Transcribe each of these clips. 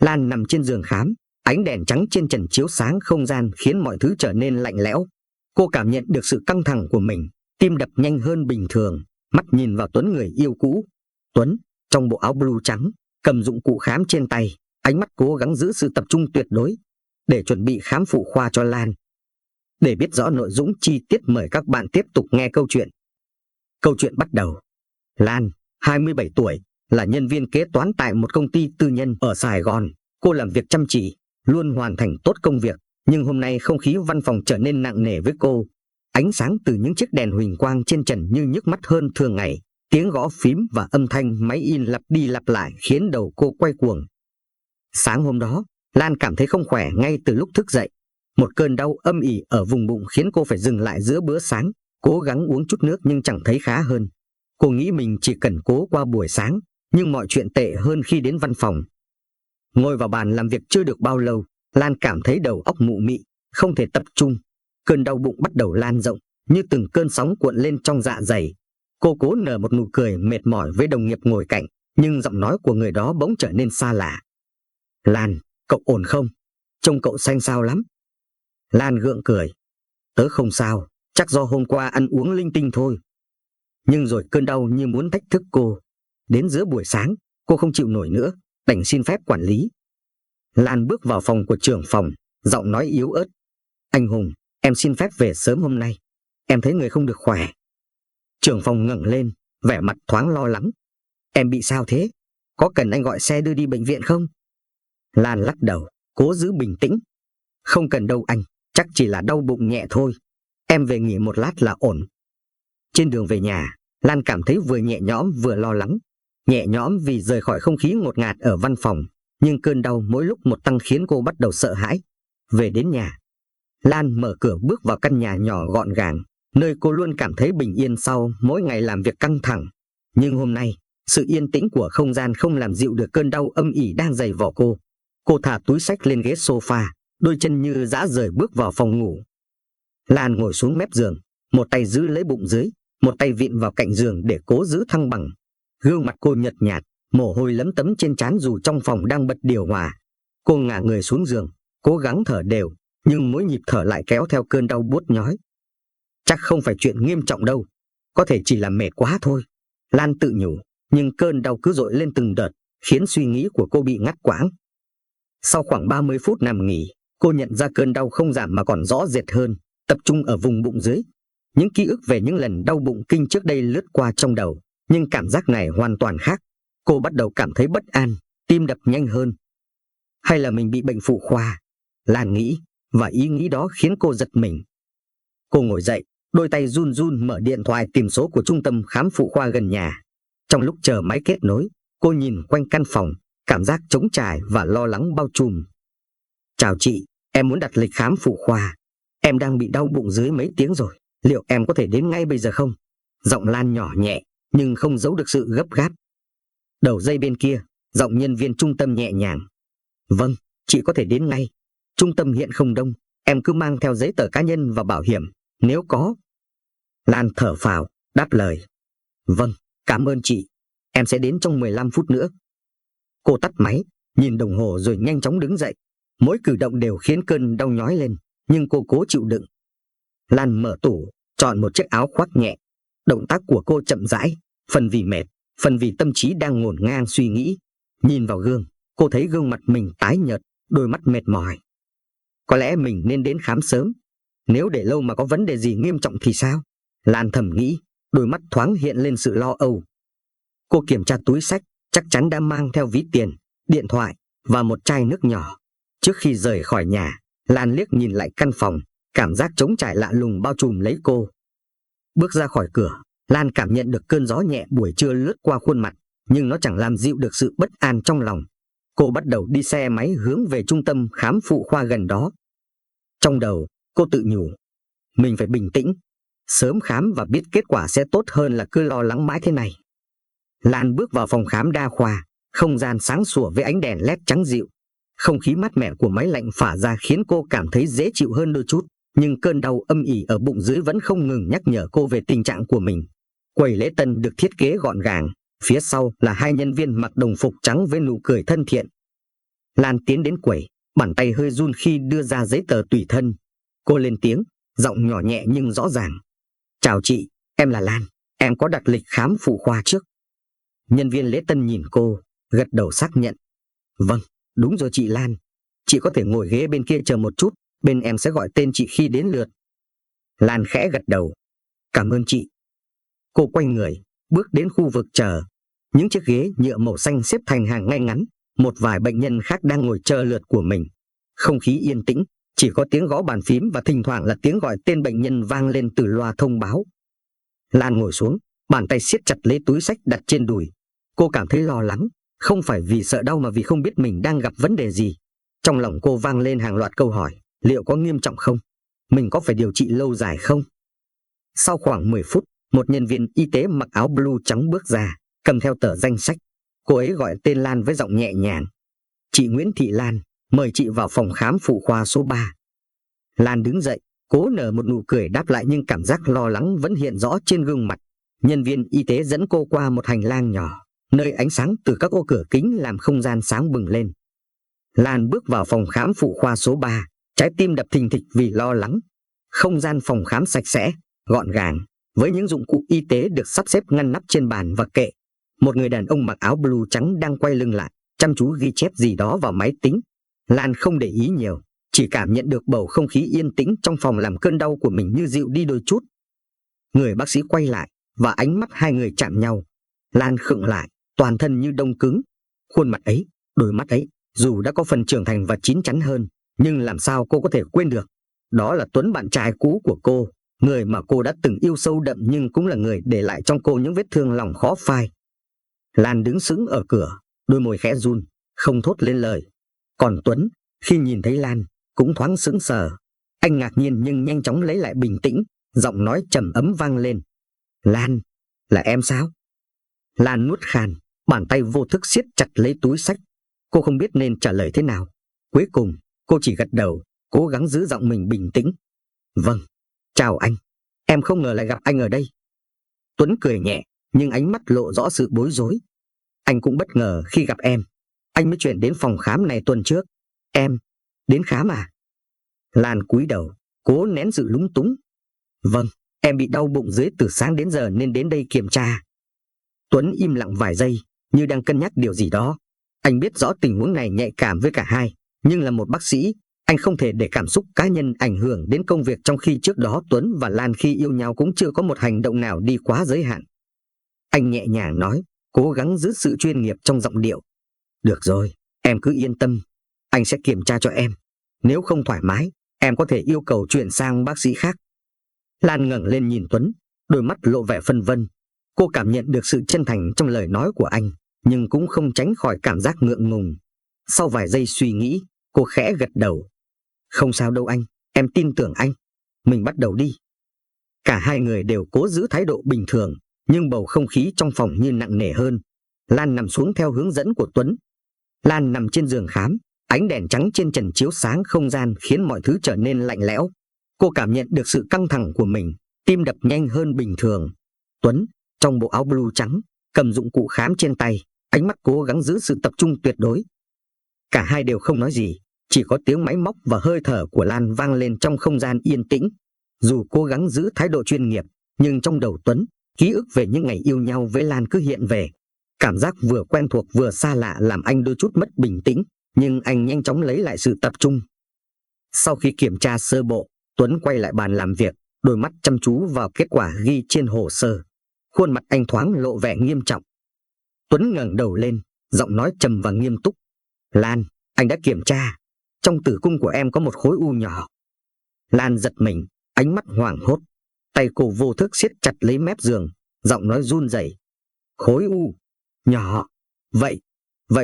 Lan nằm trên giường khám, ánh đèn trắng trên trần chiếu sáng không gian khiến mọi thứ trở nên lạnh lẽo. Cô cảm nhận được sự căng thẳng của mình, tim đập nhanh hơn bình thường, mắt nhìn vào Tuấn người yêu cũ. Tuấn, trong bộ áo blue trắng, cầm dụng cụ khám trên tay, ánh mắt cố gắng giữ sự tập trung tuyệt đối để chuẩn bị khám phụ khoa cho Lan. Để biết rõ nội dung chi tiết mời các bạn tiếp tục nghe câu chuyện. Câu chuyện bắt đầu. Lan, 27 tuổi, là nhân viên kế toán tại một công ty tư nhân ở Sài Gòn. Cô làm việc chăm chỉ, luôn hoàn thành tốt công việc, nhưng hôm nay không khí văn phòng trở nên nặng nề với cô. Ánh sáng từ những chiếc đèn huỳnh quang trên trần như nhức mắt hơn thường ngày. Tiếng gõ phím và âm thanh máy in lặp đi lặp lại khiến đầu cô quay cuồng. Sáng hôm đó, Lan cảm thấy không khỏe ngay từ lúc thức dậy. Một cơn đau âm ỉ ở vùng bụng khiến cô phải dừng lại giữa bữa sáng, cố gắng uống chút nước nhưng chẳng thấy khá hơn. Cô nghĩ mình chỉ cần cố qua buổi sáng, nhưng mọi chuyện tệ hơn khi đến văn phòng. Ngồi vào bàn làm việc chưa được bao lâu, Lan cảm thấy đầu óc mụ mị, không thể tập trung. Cơn đau bụng bắt đầu lan rộng, như từng cơn sóng cuộn lên trong dạ dày. Cô cố nở một nụ cười mệt mỏi với đồng nghiệp ngồi cạnh, nhưng giọng nói của người đó bỗng trở nên xa lạ. Lan, cậu ổn không? Trông cậu xanh xao lắm. Lan gượng cười. Tớ không sao, chắc do hôm qua ăn uống linh tinh thôi. Nhưng rồi cơn đau như muốn thách thức cô. Đến giữa buổi sáng, cô không chịu nổi nữa, đành xin phép quản lý. Lan bước vào phòng của trưởng phòng, giọng nói yếu ớt. Anh Hùng, em xin phép về sớm hôm nay. Em thấy người không được khỏe. Trưởng phòng ngẩng lên, vẻ mặt thoáng lo lắng. Em bị sao thế? Có cần anh gọi xe đưa đi bệnh viện không? Lan lắc đầu, cố giữ bình tĩnh. Không cần đâu anh, chắc chỉ là đau bụng nhẹ thôi. Em về nghỉ một lát là ổn. Trên đường về nhà, Lan cảm thấy vừa nhẹ nhõm vừa lo lắng. Nhẹ nhõm vì rời khỏi không khí ngột ngạt ở văn phòng, nhưng cơn đau mỗi lúc một tăng khiến cô bắt đầu sợ hãi. Về đến nhà, Lan mở cửa bước vào căn nhà nhỏ gọn gàng, nơi cô luôn cảm thấy bình yên sau mỗi ngày làm việc căng thẳng. Nhưng hôm nay, sự yên tĩnh của không gian không làm dịu được cơn đau âm ỉ đang dày vò cô. Cô thả túi xách lên ghế sofa, đôi chân như dã rời bước vào phòng ngủ. Lan ngồi xuống mép giường, một tay giữ lấy bụng dưới, một tay vịn vào cạnh giường để cố giữ thăng bằng. Gương mặt cô nhợt nhạt, mồ hôi lấm tấm trên trán dù trong phòng đang bật điều hòa. Cô ngả người xuống giường, cố gắng thở đều, nhưng mỗi nhịp thở lại kéo theo cơn đau buốt nhói. Chắc không phải chuyện nghiêm trọng đâu, có thể chỉ là mệt quá thôi. Lan tự nhủ, nhưng cơn đau cứ dội lên từng đợt, khiến suy nghĩ của cô bị ngắt quãng. Sau khoảng 30 phút nằm nghỉ, cô nhận ra cơn đau không giảm mà còn rõ rệt hơn, tập trung ở vùng bụng dưới. Những ký ức về những lần đau bụng kinh trước đây lướt qua trong đầu, nhưng cảm giác này hoàn toàn khác. Cô bắt đầu cảm thấy bất an, tim đập nhanh hơn. Hay là mình bị bệnh phụ khoa? Lan nghĩ, và ý nghĩ đó khiến cô giật mình. Cô ngồi dậy, đôi tay run run mở điện thoại tìm số của trung tâm khám phụ khoa gần nhà. Trong lúc chờ máy kết nối, cô nhìn quanh căn phòng, cảm giác trống trải và lo lắng bao trùm. Chào chị, em muốn đặt lịch khám phụ khoa. Em đang bị đau bụng dưới mấy tiếng rồi, liệu em có thể đến ngay bây giờ không? Giọng Lan nhỏ nhẹ, nhưng không giấu được sự gấp gáp. Đầu dây bên kia, giọng nhân viên trung tâm nhẹ nhàng. Vâng, chị có thể đến ngay. Trung tâm hiện không đông, em cứ mang theo giấy tờ cá nhân và bảo hiểm, nếu có. Lan thở phào, đáp lời. Vâng, cảm ơn chị. Em sẽ đến trong 15 phút nữa. Cô tắt máy, nhìn đồng hồ rồi nhanh chóng đứng dậy. Mỗi cử động đều khiến cơn đau nhói lên, nhưng cô cố chịu đựng. Lan mở tủ, chọn một chiếc áo khoác nhẹ. Động tác của cô chậm rãi, phần vì mệt, phần vì tâm trí đang ngổn ngang suy nghĩ. Nhìn vào gương, cô thấy gương mặt mình tái nhợt, đôi mắt mệt mỏi. Có lẽ mình nên đến khám sớm. Nếu để lâu mà có vấn đề gì nghiêm trọng thì sao? Lan thầm nghĩ, đôi mắt thoáng hiện lên sự lo âu. Cô kiểm tra túi xách, chắc chắn đã mang theo ví tiền, điện thoại và một chai nước nhỏ. Trước khi rời khỏi nhà, Lan liếc nhìn lại căn phòng, cảm giác trống trải lạ lùng bao trùm lấy cô. Bước ra khỏi cửa, Lan cảm nhận được cơn gió nhẹ buổi trưa lướt qua khuôn mặt, nhưng nó chẳng làm dịu được sự bất an trong lòng. Cô bắt đầu đi xe máy hướng về trung tâm khám phụ khoa gần đó. Trong đầu, cô tự nhủ, mình phải bình tĩnh, sớm khám và biết kết quả sẽ tốt hơn là cứ lo lắng mãi thế này. Lan bước vào phòng khám đa khoa, không gian sáng sủa với ánh đèn led trắng dịu. Không khí mát mẻ của máy lạnh phả ra khiến cô cảm thấy dễ chịu hơn đôi chút, nhưng cơn đau âm ỉ ở bụng dưới vẫn không ngừng nhắc nhở cô về tình trạng của mình. Quầy lễ tân được thiết kế gọn gàng, phía sau là hai nhân viên mặc đồng phục trắng với nụ cười thân thiện. Lan tiến đến quầy, bàn tay hơi run khi đưa ra giấy tờ tùy thân. Cô lên tiếng, giọng nhỏ nhẹ nhưng rõ ràng. Chào chị, em là Lan, em có đặt lịch khám phụ khoa trước. Nhân viên lễ tân nhìn cô, gật đầu xác nhận. Vâng, đúng rồi chị Lan. Chị có thể ngồi ghế bên kia chờ một chút, bên em sẽ gọi tên chị khi đến lượt. Lan khẽ gật đầu. Cảm ơn chị. Cô quay người, bước đến khu vực chờ. Những chiếc ghế nhựa màu xanh xếp thành hàng ngay ngắn, một vài bệnh nhân khác đang ngồi chờ lượt của mình. Không khí yên tĩnh, chỉ có tiếng gõ bàn phím và thỉnh thoảng là tiếng gọi tên bệnh nhân vang lên từ loa thông báo. Lan ngồi xuống, bàn tay siết chặt lấy túi xách đặt trên đùi. Cô cảm thấy lo lắng, không phải vì sợ đau mà vì không biết mình đang gặp vấn đề gì. Trong lòng cô vang lên hàng loạt câu hỏi, liệu có nghiêm trọng không? Mình có phải điều trị lâu dài không? Sau khoảng 10 phút, một nhân viên y tế mặc áo blue trắng bước ra, cầm theo tờ danh sách. Cô ấy gọi tên Lan với giọng nhẹ nhàng. Chị Nguyễn Thị Lan, mời chị vào phòng khám phụ khoa số 3. Lan đứng dậy, cố nở một nụ cười đáp lại nhưng cảm giác lo lắng vẫn hiện rõ trên gương mặt. Nhân viên y tế dẫn cô qua một hành lang nhỏ, nơi ánh sáng từ các ô cửa kính làm không gian sáng bừng lên. Lan bước vào phòng khám phụ khoa số 3, trái tim đập thình thịch vì lo lắng. Không gian phòng khám sạch sẽ, gọn gàng, với những dụng cụ y tế được sắp xếp ngăn nắp trên bàn và kệ. Một người đàn ông mặc áo blue trắng đang quay lưng lại, chăm chú ghi chép gì đó vào máy tính. Lan không để ý nhiều, chỉ cảm nhận được bầu không khí yên tĩnh trong phòng làm cơn đau của mình như dịu đi đôi chút. Người bác sĩ quay lại, và ánh mắt hai người chạm nhau. Lan khựng lại, toàn thân như đông cứng. Khuôn mặt ấy, đôi mắt ấy, dù đã có phần trưởng thành và chín chắn hơn, nhưng làm sao cô có thể quên được? Đó là Tuấn, bạn trai cũ của cô, người mà cô đã từng yêu sâu đậm nhưng cũng là người để lại trong cô những vết thương lòng khó phai. Lan đứng sững ở cửa, đôi môi khẽ run, không thốt lên lời. Còn Tuấn, khi nhìn thấy Lan, cũng thoáng sững sờ. Anh ngạc nhiên nhưng nhanh chóng lấy lại bình tĩnh, giọng nói trầm ấm vang lên. Lan, là em sao? Lan nuốt khan, bàn tay vô thức siết chặt lấy túi xách. Cô không biết nên trả lời thế nào. Cuối cùng, cô chỉ gật đầu, cố gắng giữ giọng mình bình tĩnh. Vâng, chào anh. Em không ngờ lại gặp anh ở đây. Tuấn cười nhẹ, nhưng ánh mắt lộ rõ sự bối rối. Anh cũng bất ngờ khi gặp em. Anh mới chuyển đến phòng khám này tuần trước. Em, đến khám à? Lan cúi đầu, cố nén sự lúng túng. Vâng, em bị đau bụng dưới từ sáng đến giờ nên đến đây kiểm tra. Tuấn im lặng vài giây, như đang cân nhắc điều gì đó. Anh biết rõ tình huống này nhạy cảm với cả hai, nhưng là một bác sĩ, anh không thể để cảm xúc cá nhân ảnh hưởng đến công việc, trong khi trước đó Tuấn và Lan khi yêu nhau cũng chưa có một hành động nào đi quá giới hạn. Anh nhẹ nhàng nói, cố gắng giữ sự chuyên nghiệp trong giọng điệu. Được rồi, em cứ yên tâm, anh sẽ kiểm tra cho em. Nếu không thoải mái, em có thể yêu cầu chuyển sang bác sĩ khác. Lan ngẩng lên nhìn Tuấn, đôi mắt lộ vẻ phân vân. Cô cảm nhận được sự chân thành trong lời nói của anh, nhưng cũng không tránh khỏi cảm giác ngượng ngùng. Sau vài giây suy nghĩ, cô khẽ gật đầu. Không sao đâu anh, em tin tưởng anh. Mình bắt đầu đi. Cả hai người đều cố giữ thái độ bình thường, nhưng bầu không khí trong phòng như nặng nề hơn. Lan nằm xuống theo hướng dẫn của Tuấn. Lan nằm trên giường khám, ánh đèn trắng trên trần chiếu sáng không gian khiến mọi thứ trở nên lạnh lẽo. Cô cảm nhận được sự căng thẳng của mình, tim đập nhanh hơn bình thường. Tuấn, trong bộ áo blue trắng, cầm dụng cụ khám trên tay, ánh mắt cố gắng giữ sự tập trung tuyệt đối. Cả hai đều không nói gì, chỉ có tiếng máy móc và hơi thở của Lan vang lên trong không gian yên tĩnh. Dù cố gắng giữ thái độ chuyên nghiệp, nhưng trong đầu Tuấn, ký ức về những ngày yêu nhau với Lan cứ hiện về. Cảm giác vừa quen thuộc vừa xa lạ làm anh đôi chút mất bình tĩnh, nhưng anh nhanh chóng lấy lại sự tập trung. Sau khi kiểm tra sơ bộ, Tuấn quay lại bàn làm việc, đôi mắt chăm chú vào kết quả ghi trên hồ sơ. Khuôn mặt anh thoáng lộ vẻ nghiêm trọng. Tuấn ngẩng đầu lên, giọng nói trầm và nghiêm túc. Lan, anh đã kiểm tra. Trong tử cung của em có một khối u nhỏ. Lan giật mình, ánh mắt hoảng hốt. Tay cô vô thức siết chặt lấy mép giường, giọng nói run rẩy. Khối u nhỏ. Vậy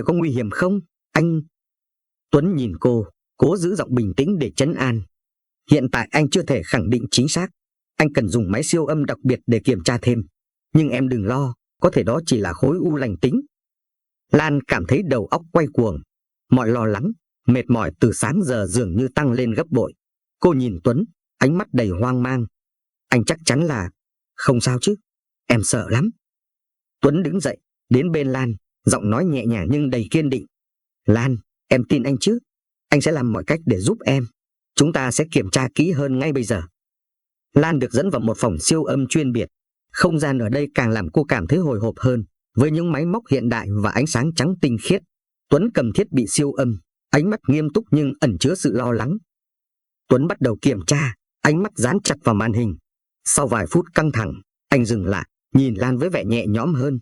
có nguy hiểm không, anh? Tuấn nhìn cô, cố giữ giọng bình tĩnh để trấn an. Hiện tại anh chưa thể khẳng định chính xác. Anh cần dùng máy siêu âm đặc biệt để kiểm tra thêm. Nhưng em đừng lo, có thể đó chỉ là khối u lành tính. Lan cảm thấy đầu óc quay cuồng. Mọi lo lắng, mệt mỏi từ sáng giờ dường như tăng lên gấp bội. Cô nhìn Tuấn, ánh mắt đầy hoang mang. Anh chắc chắn là... Không sao chứ, em sợ lắm. Tuấn đứng dậy, đến bên Lan, giọng nói nhẹ nhàng nhưng đầy kiên định. Lan, Em tin anh chứ? Anh sẽ làm mọi cách để giúp em. Chúng ta sẽ kiểm tra kỹ hơn ngay bây giờ. Lan được dẫn vào một phòng siêu âm chuyên biệt. Không gian ở đây càng làm cô cảm thấy hồi hộp hơn, với những máy móc hiện đại và ánh sáng trắng tinh khiết. Tuấn cầm thiết bị siêu âm, ánh mắt nghiêm túc nhưng ẩn chứa sự lo lắng. Tuấn bắt đầu kiểm tra, ánh mắt dán chặt vào màn hình. Sau vài phút căng thẳng, anh dừng lại, nhìn Lan với vẻ nhẹ nhõm hơn.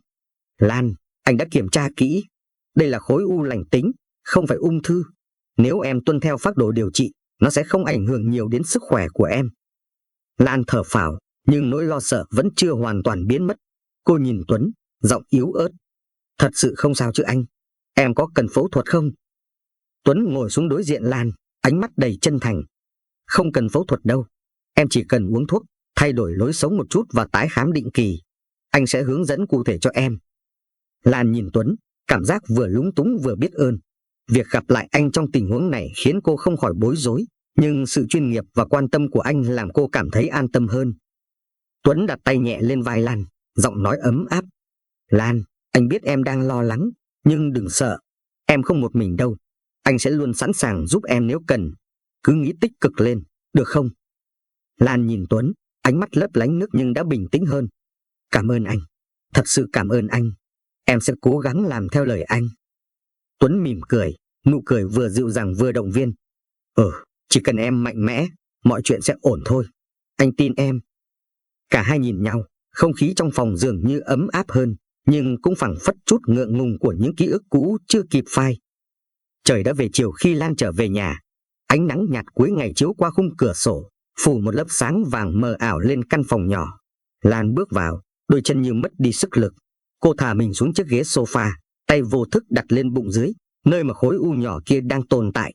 Lan, anh đã kiểm tra kỹ. Đây là khối u lành tính, không phải ung thư. Nếu em tuân theo phác đồ điều trị, nó sẽ không ảnh hưởng nhiều đến sức khỏe của em. Lan thở phào, nhưng nỗi lo sợ vẫn chưa hoàn toàn biến mất. Cô nhìn Tuấn, giọng yếu ớt. Thật sự không sao chứ anh? Em có cần phẫu thuật không? Tuấn ngồi xuống đối diện Lan, ánh mắt đầy chân thành. Không cần phẫu thuật đâu. Em chỉ cần uống thuốc, thay đổi lối sống một chút và tái khám định kỳ. Anh sẽ hướng dẫn cụ thể cho em. Lan nhìn Tuấn, cảm giác vừa lúng túng vừa biết ơn. Việc gặp lại anh trong tình huống này khiến cô không khỏi bối rối, nhưng sự chuyên nghiệp và quan tâm của anh làm cô cảm thấy an tâm hơn. Tuấn đặt tay nhẹ lên vai Lan, giọng nói ấm áp. Lan, anh biết em đang lo lắng, nhưng đừng sợ. Em không một mình đâu. Anh sẽ luôn sẵn sàng giúp em nếu cần. Cứ nghĩ tích cực lên, được không? Lan nhìn Tuấn, ánh mắt lấp lánh nước nhưng đã bình tĩnh hơn. Cảm ơn anh. Thật sự cảm ơn anh. Em sẽ cố gắng làm theo lời anh. Tuấn mỉm cười, nụ cười vừa dịu dàng vừa động viên. Chỉ cần em mạnh mẽ, mọi chuyện sẽ ổn thôi. Anh tin em. Cả hai nhìn nhau, không khí trong phòng dường như ấm áp hơn, nhưng cũng phảng phất chút ngượng ngùng của những ký ức cũ chưa kịp phai. Trời đã về chiều khi Lan trở về nhà. Ánh nắng nhạt cuối ngày chiếu qua khung cửa sổ, phủ một lớp sáng vàng mờ ảo lên căn phòng nhỏ. Lan bước vào, đôi chân như mất đi sức lực. Cô thả mình xuống chiếc ghế sofa, tay vô thức đặt lên bụng dưới, nơi mà khối u nhỏ kia đang tồn tại.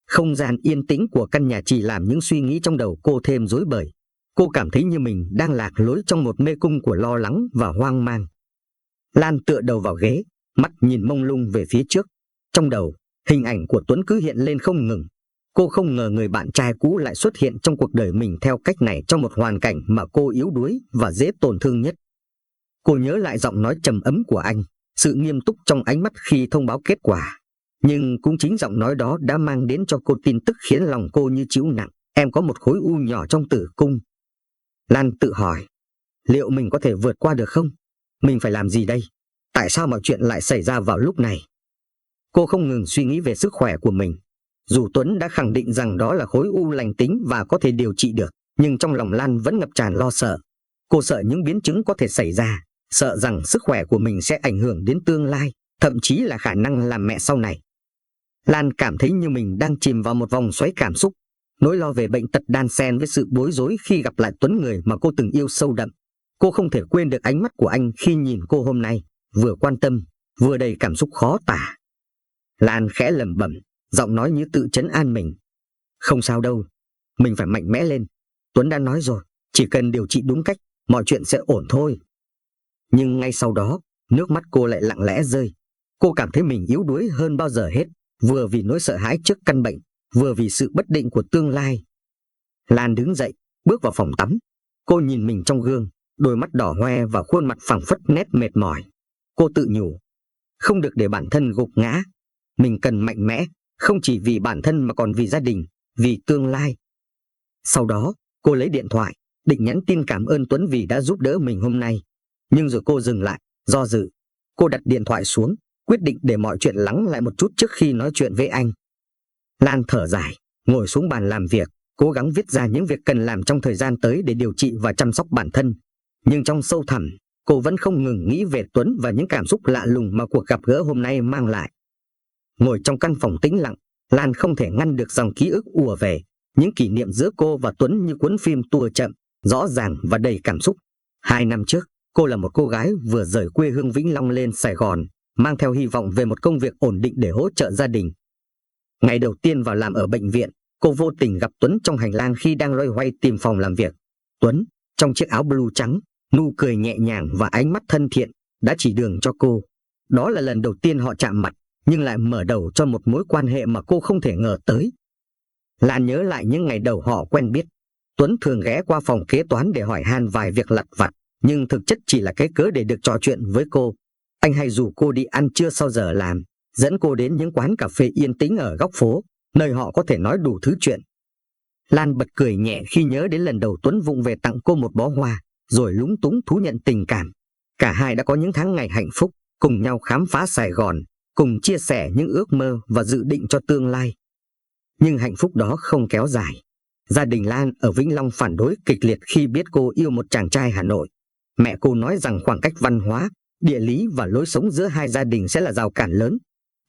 Không gian yên tĩnh của căn nhà chỉ làm những suy nghĩ trong đầu cô thêm rối bời. Cô cảm thấy như mình đang lạc lối trong một mê cung của lo lắng và hoang mang. Lan tựa đầu vào ghế, mắt nhìn mông lung về phía trước. Trong đầu, hình ảnh của Tuấn cứ hiện lên không ngừng. Cô không ngờ người bạn trai cũ lại xuất hiện trong cuộc đời mình theo cách này trong một hoàn cảnh mà cô yếu đuối và dễ tổn thương nhất. Cô nhớ lại giọng nói trầm ấm của anh, sự nghiêm túc trong ánh mắt khi thông báo kết quả. Nhưng cũng chính giọng nói đó đã mang đến cho cô tin tức khiến lòng cô như chịu nặng. Em có một khối u nhỏ trong tử cung. Lan tự hỏi, liệu mình có thể vượt qua được không? Mình phải làm gì đây? Tại sao mọi chuyện lại xảy ra vào lúc này? Cô không ngừng suy nghĩ về sức khỏe của mình. Dù Tuấn đã khẳng định rằng đó là khối u lành tính và có thể điều trị được, nhưng trong lòng Lan vẫn ngập tràn lo sợ. Cô sợ những biến chứng có thể xảy ra, sợ rằng sức khỏe của mình sẽ ảnh hưởng đến tương lai, thậm chí là khả năng làm mẹ sau này. Lan cảm thấy như mình đang chìm vào một vòng xoáy cảm xúc. Nỗi lo về bệnh tật đan xen với sự bối rối khi gặp lại Tuấn, người mà cô từng yêu sâu đậm. Cô không thể quên được ánh mắt của anh khi nhìn cô hôm nay, vừa quan tâm, vừa đầy cảm xúc khó tả. Lan khẽ lẩm bẩm, giọng nói như tự trấn an mình. Không sao đâu, mình phải mạnh mẽ lên. Tuấn đã nói rồi, chỉ cần điều trị đúng cách, mọi chuyện sẽ ổn thôi. Nhưng ngay sau đó, nước mắt cô lại lặng lẽ rơi. Cô cảm thấy mình yếu đuối hơn bao giờ hết, vừa vì nỗi sợ hãi trước căn bệnh, vừa vì sự bất định của tương lai. Lan đứng dậy, bước vào phòng tắm. Cô nhìn mình trong gương, đôi mắt đỏ hoe và khuôn mặt phảng phất nét mệt mỏi. Cô tự nhủ, không được để bản thân gục ngã. Mình cần mạnh mẽ, không chỉ vì bản thân mà còn vì gia đình, vì tương lai. Sau đó, cô lấy điện thoại, định nhắn tin cảm ơn Tuấn vì đã giúp đỡ mình hôm nay. Nhưng rồi cô dừng lại, do dự. Cô đặt điện thoại xuống, quyết định để mọi chuyện lắng lại một chút trước khi nói chuyện với anh. Lan thở dài, ngồi xuống bàn làm việc, cố gắng viết ra những việc cần làm trong thời gian tới để điều trị và chăm sóc bản thân. Nhưng trong sâu thẳm, cô vẫn không ngừng nghĩ về Tuấn và những cảm xúc lạ lùng mà cuộc gặp gỡ hôm nay mang lại. Ngồi trong căn phòng tĩnh lặng, Lan không thể ngăn được dòng ký ức ùa về. Những kỷ niệm giữa cô và Tuấn như cuốn phim tua chậm, rõ ràng và đầy cảm xúc. 2 năm trước, cô là một cô gái vừa rời quê hương Vĩnh Long lên Sài Gòn, mang theo hy vọng về một công việc ổn định để hỗ trợ gia đình. Ngày đầu tiên vào làm ở bệnh viện, cô vô tình gặp Tuấn trong hành lang khi đang loay hoay tìm phòng làm việc. Tuấn, trong chiếc áo blue trắng, nụ cười nhẹ nhàng và ánh mắt thân thiện, đã chỉ đường cho cô. Đó là lần đầu tiên họ chạm mặt, nhưng lại mở đầu cho một mối quan hệ mà cô không thể ngờ tới. Lan nhớ lại những ngày đầu họ quen biết. Tuấn thường ghé qua phòng kế toán để hỏi han vài việc lặt vặt, nhưng thực chất chỉ là cái cớ để được trò chuyện với cô. Anh hay rủ cô đi ăn trưa sau giờ làm, dẫn cô đến những quán cà phê yên tĩnh ở góc phố, nơi họ có thể nói đủ thứ chuyện. Lan bật cười nhẹ khi nhớ đến lần đầu Tuấn vụng về tặng cô một bó hoa, rồi lúng túng thú nhận tình cảm. Cả hai đã có những tháng ngày hạnh phúc, cùng nhau khám phá Sài Gòn, cùng chia sẻ những ước mơ và dự định cho tương lai. Nhưng hạnh phúc đó không kéo dài. Gia đình Lan ở Vĩnh Long phản đối kịch liệt khi biết cô yêu một chàng trai Hà Nội. Mẹ cô nói rằng khoảng cách văn hóa, địa lý và lối sống giữa hai gia đình sẽ là rào cản lớn.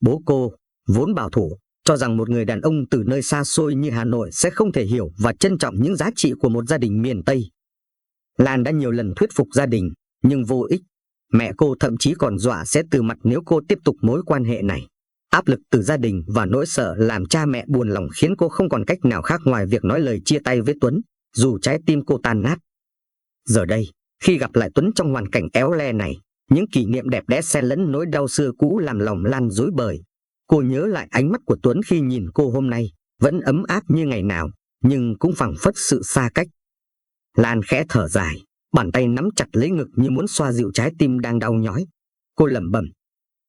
Bố cô, vốn bảo thủ, cho rằng một người đàn ông từ nơi xa xôi như Hà Nội sẽ không thể hiểu và trân trọng những giá trị của một gia đình miền Tây. Lan đã nhiều lần thuyết phục gia đình, nhưng vô ích. Mẹ cô thậm chí còn dọa sẽ từ mặt nếu cô tiếp tục mối quan hệ này. Áp lực từ gia đình và nỗi sợ làm cha mẹ buồn lòng khiến cô không còn cách nào khác ngoài việc nói lời chia tay với Tuấn, dù trái tim cô tan nát. Giờ đây, khi gặp lại Tuấn trong hoàn cảnh éo le này, những kỷ niệm đẹp đẽ xen lẫn nỗi đau xưa cũ làm lòng Lan rối bời. Cô nhớ lại ánh mắt của Tuấn khi nhìn cô hôm nay, vẫn ấm áp như ngày nào, nhưng cũng phảng phất sự xa cách. Lan khẽ thở dài, bàn tay nắm chặt lấy ngực như muốn xoa dịu trái tim đang đau nhói. Cô lẩm bẩm,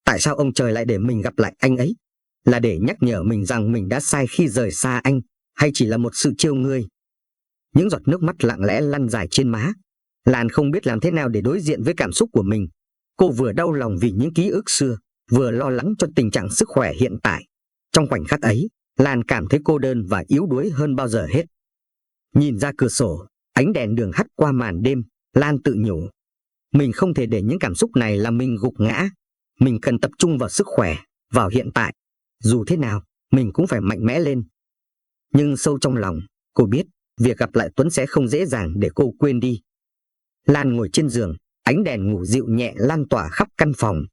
tại sao ông trời lại để mình gặp lại anh ấy? Là để nhắc nhở mình rằng mình đã sai khi rời xa anh, hay chỉ là một sự trêu ngươi? Những giọt nước mắt lặng lẽ lăn dài trên má. Lan không biết làm thế nào để đối diện với cảm xúc của mình. Cô vừa đau lòng vì những ký ức xưa, vừa lo lắng cho tình trạng sức khỏe hiện tại. Trong khoảnh khắc ấy, Lan cảm thấy cô đơn và yếu đuối hơn bao giờ hết. Nhìn ra cửa sổ, ánh đèn đường hắt qua màn đêm, Lan tự nhủ, mình không thể để những cảm xúc này làm mình gục ngã. Mình cần tập trung vào sức khỏe, vào hiện tại. Dù thế nào, mình cũng phải mạnh mẽ lên. Nhưng sâu trong lòng, cô biết việc gặp lại Tuấn sẽ không dễ dàng để cô quên đi. Lan ngồi trên giường, ánh đèn ngủ dịu nhẹ lan tỏa khắp căn phòng.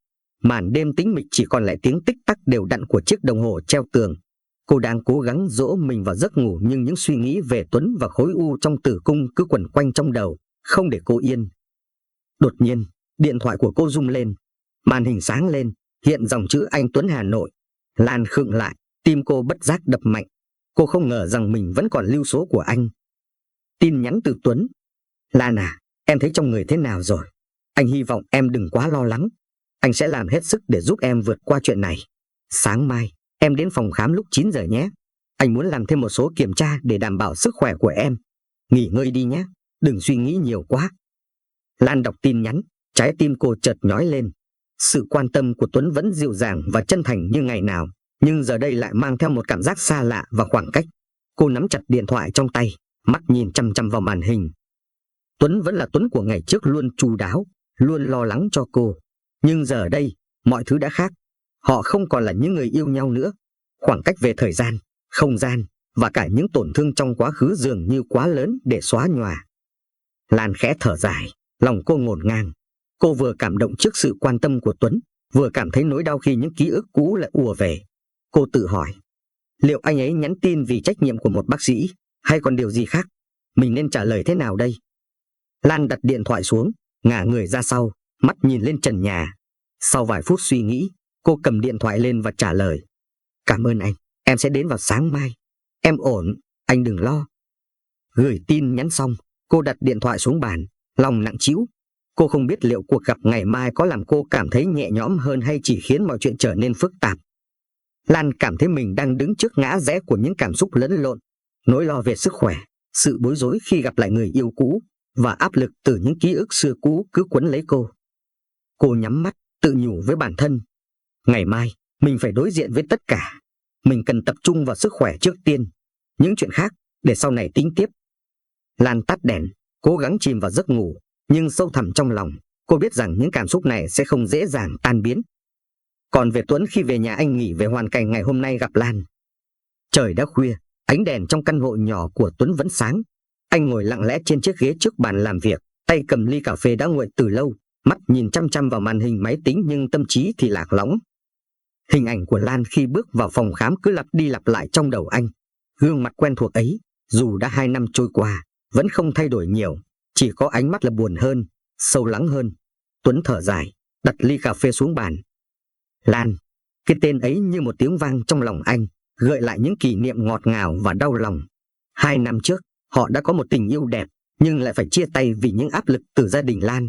Màn đêm tĩnh mịch chỉ còn lại tiếng tích tắc đều đặn của chiếc đồng hồ treo tường. Cô đang cố gắng dỗ mình vào giấc ngủ, nhưng những suy nghĩ về Tuấn và khối u trong tử cung cứ quẩn quanh trong đầu, không để cô yên. Đột nhiên, điện thoại của cô rung lên. Màn hình sáng lên, hiện dòng chữ anh Tuấn Hà Nội. Lan khựng lại, tim cô bất giác đập mạnh. Cô không ngờ rằng mình vẫn còn lưu số của anh. Tin nhắn từ Tuấn. Lan à, em thấy trong người thế nào rồi? Anh hy vọng em đừng quá lo lắng. Anh sẽ làm hết sức để giúp em vượt qua chuyện này. Sáng mai, em đến phòng khám lúc 9 giờ nhé. Anh muốn làm thêm một số kiểm tra để đảm bảo sức khỏe của em. Nghỉ ngơi đi nhé, đừng suy nghĩ nhiều quá. Lan đọc tin nhắn, trái tim cô chợt nhói lên. Sự quan tâm của Tuấn vẫn dịu dàng và chân thành như ngày nào, nhưng giờ đây lại mang theo một cảm giác xa lạ và khoảng cách. Cô nắm chặt điện thoại trong tay, mắt nhìn chăm chăm vào màn hình. Tuấn vẫn là Tuấn của ngày trước, luôn chu đáo, luôn lo lắng cho cô. Nhưng giờ đây, mọi thứ đã khác. Họ không còn là những người yêu nhau nữa. Khoảng cách về thời gian, không gian và cả những tổn thương trong quá khứ dường như quá lớn để xóa nhòa. Lan khẽ thở dài, lòng cô ngổn ngang. Cô vừa cảm động trước sự quan tâm của Tuấn, vừa cảm thấy nỗi đau khi những ký ức cũ lại ùa về. Cô tự hỏi, liệu anh ấy nhắn tin vì trách nhiệm của một bác sĩ, hay còn điều gì khác? Mình nên trả lời thế nào đây? Lan đặt điện thoại xuống, ngả người ra sau, mắt nhìn lên trần nhà. Sau vài phút suy nghĩ, cô cầm điện thoại lên và trả lời. Cảm ơn anh, em sẽ đến vào sáng mai. Em ổn, anh đừng lo. Gửi tin nhắn xong, cô đặt điện thoại xuống bàn, lòng nặng trĩu. Cô không biết liệu cuộc gặp ngày mai có làm cô cảm thấy nhẹ nhõm hơn hay chỉ khiến mọi chuyện trở nên phức tạp. Lan cảm thấy mình đang đứng trước ngã rẽ của những cảm xúc lẫn lộn. Nỗi lo về sức khỏe, sự bối rối khi gặp lại người yêu cũ, và áp lực từ những ký ức xưa cũ cứ quấn lấy cô. Cô nhắm mắt, tự nhủ với bản thân. Ngày mai, mình phải đối diện với tất cả. Mình cần tập trung vào sức khỏe trước tiên. Những chuyện khác, để sau này tính tiếp. Lan tắt đèn, cố gắng chìm vào giấc ngủ. Nhưng sâu thẳm trong lòng, cô biết rằng những cảm xúc này sẽ không dễ dàng tan biến. Còn về Tuấn, khi về nhà anh nghĩ về hoàn cảnh ngày hôm nay gặp Lan. Trời đã khuya, ánh đèn trong căn hộ nhỏ của Tuấn vẫn sáng. Anh ngồi lặng lẽ trên chiếc ghế trước bàn làm việc, tay cầm ly cà phê đã nguội từ lâu, mắt nhìn chăm chăm vào màn hình máy tính nhưng tâm trí thì lạc lõng. Hình ảnh của Lan khi bước vào phòng khám cứ lặp đi lặp lại trong đầu anh. Gương mặt quen thuộc ấy, dù đã 2 năm trôi qua, vẫn không thay đổi nhiều. Chỉ có ánh mắt là buồn hơn, sâu lắng hơn. Tuấn thở dài, đặt ly cà phê xuống bàn. Lan, cái tên ấy như một tiếng vang trong lòng anh, gợi lại những kỷ niệm ngọt ngào và đau lòng. 2 năm trước, họ đã có một tình yêu đẹp, nhưng lại phải chia tay vì những áp lực từ gia đình Lan.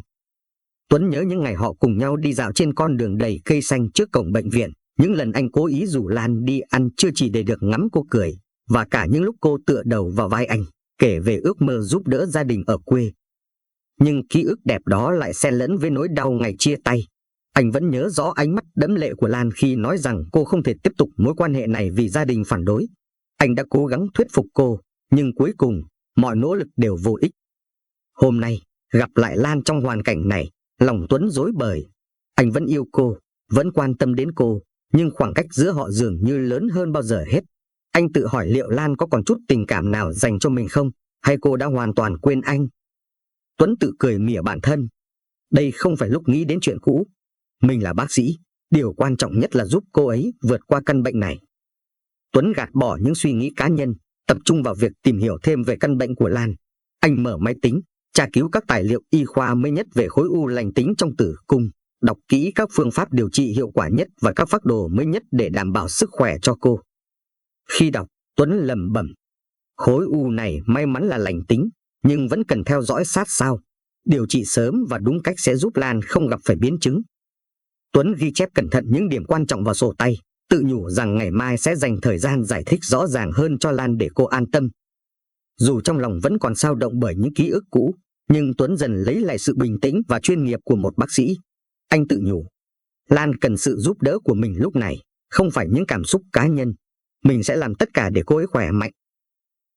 Tuấn nhớ những ngày họ cùng nhau đi dạo trên con đường đầy cây xanh trước cổng bệnh viện, Những lần anh cố ý rủ Lan đi ăn chưa chỉ để được ngắm cô cười, và cả những lúc cô tựa đầu vào vai anh, kể về ước mơ giúp đỡ gia đình ở quê. Nhưng ký ức đẹp đó lại xen lẫn với nỗi đau ngày chia tay. Anh vẫn nhớ rõ ánh mắt đẫm lệ của Lan khi nói rằng cô không thể tiếp tục mối quan hệ này vì gia đình phản đối. Anh đã cố gắng thuyết phục cô, nhưng cuối cùng, mọi nỗ lực đều vô ích. Hôm nay, gặp lại Lan trong hoàn cảnh này, lòng Tuấn rối bời. Anh vẫn yêu cô, vẫn quan tâm đến cô, nhưng khoảng cách giữa họ dường như lớn hơn bao giờ hết. Anh tự hỏi liệu Lan có còn chút tình cảm nào dành cho mình không, hay cô đã hoàn toàn quên anh. Tuấn tự cười mỉa bản thân. Đây không phải lúc nghĩ đến chuyện cũ. Mình là bác sĩ, điều quan trọng nhất là giúp cô ấy vượt qua căn bệnh này. Tuấn gạt bỏ những suy nghĩ cá nhân, tập trung vào việc tìm hiểu thêm về căn bệnh của Lan. Anh mở máy tính, tra cứu các tài liệu y khoa mới nhất về khối u lành tính trong tử cung, đọc kỹ các phương pháp điều trị hiệu quả nhất và các phác đồ mới nhất để đảm bảo sức khỏe cho cô. Khi đọc, Tuấn lẩm bẩm, khối u này may mắn là lành tính, nhưng vẫn cần theo dõi sát sao. Điều trị sớm và đúng cách sẽ giúp Lan không gặp phải biến chứng. Tuấn ghi chép cẩn thận những điểm quan trọng vào sổ tay, tự nhủ rằng ngày mai sẽ dành thời gian giải thích rõ ràng hơn cho Lan để cô an tâm. Dù trong lòng vẫn còn dao động bởi những ký ức cũ, nhưng Tuấn dần lấy lại sự bình tĩnh và chuyên nghiệp của một bác sĩ. Anh tự nhủ, Lan cần sự giúp đỡ của mình lúc này, không phải những cảm xúc cá nhân. Mình sẽ làm tất cả để cô ấy khỏe mạnh.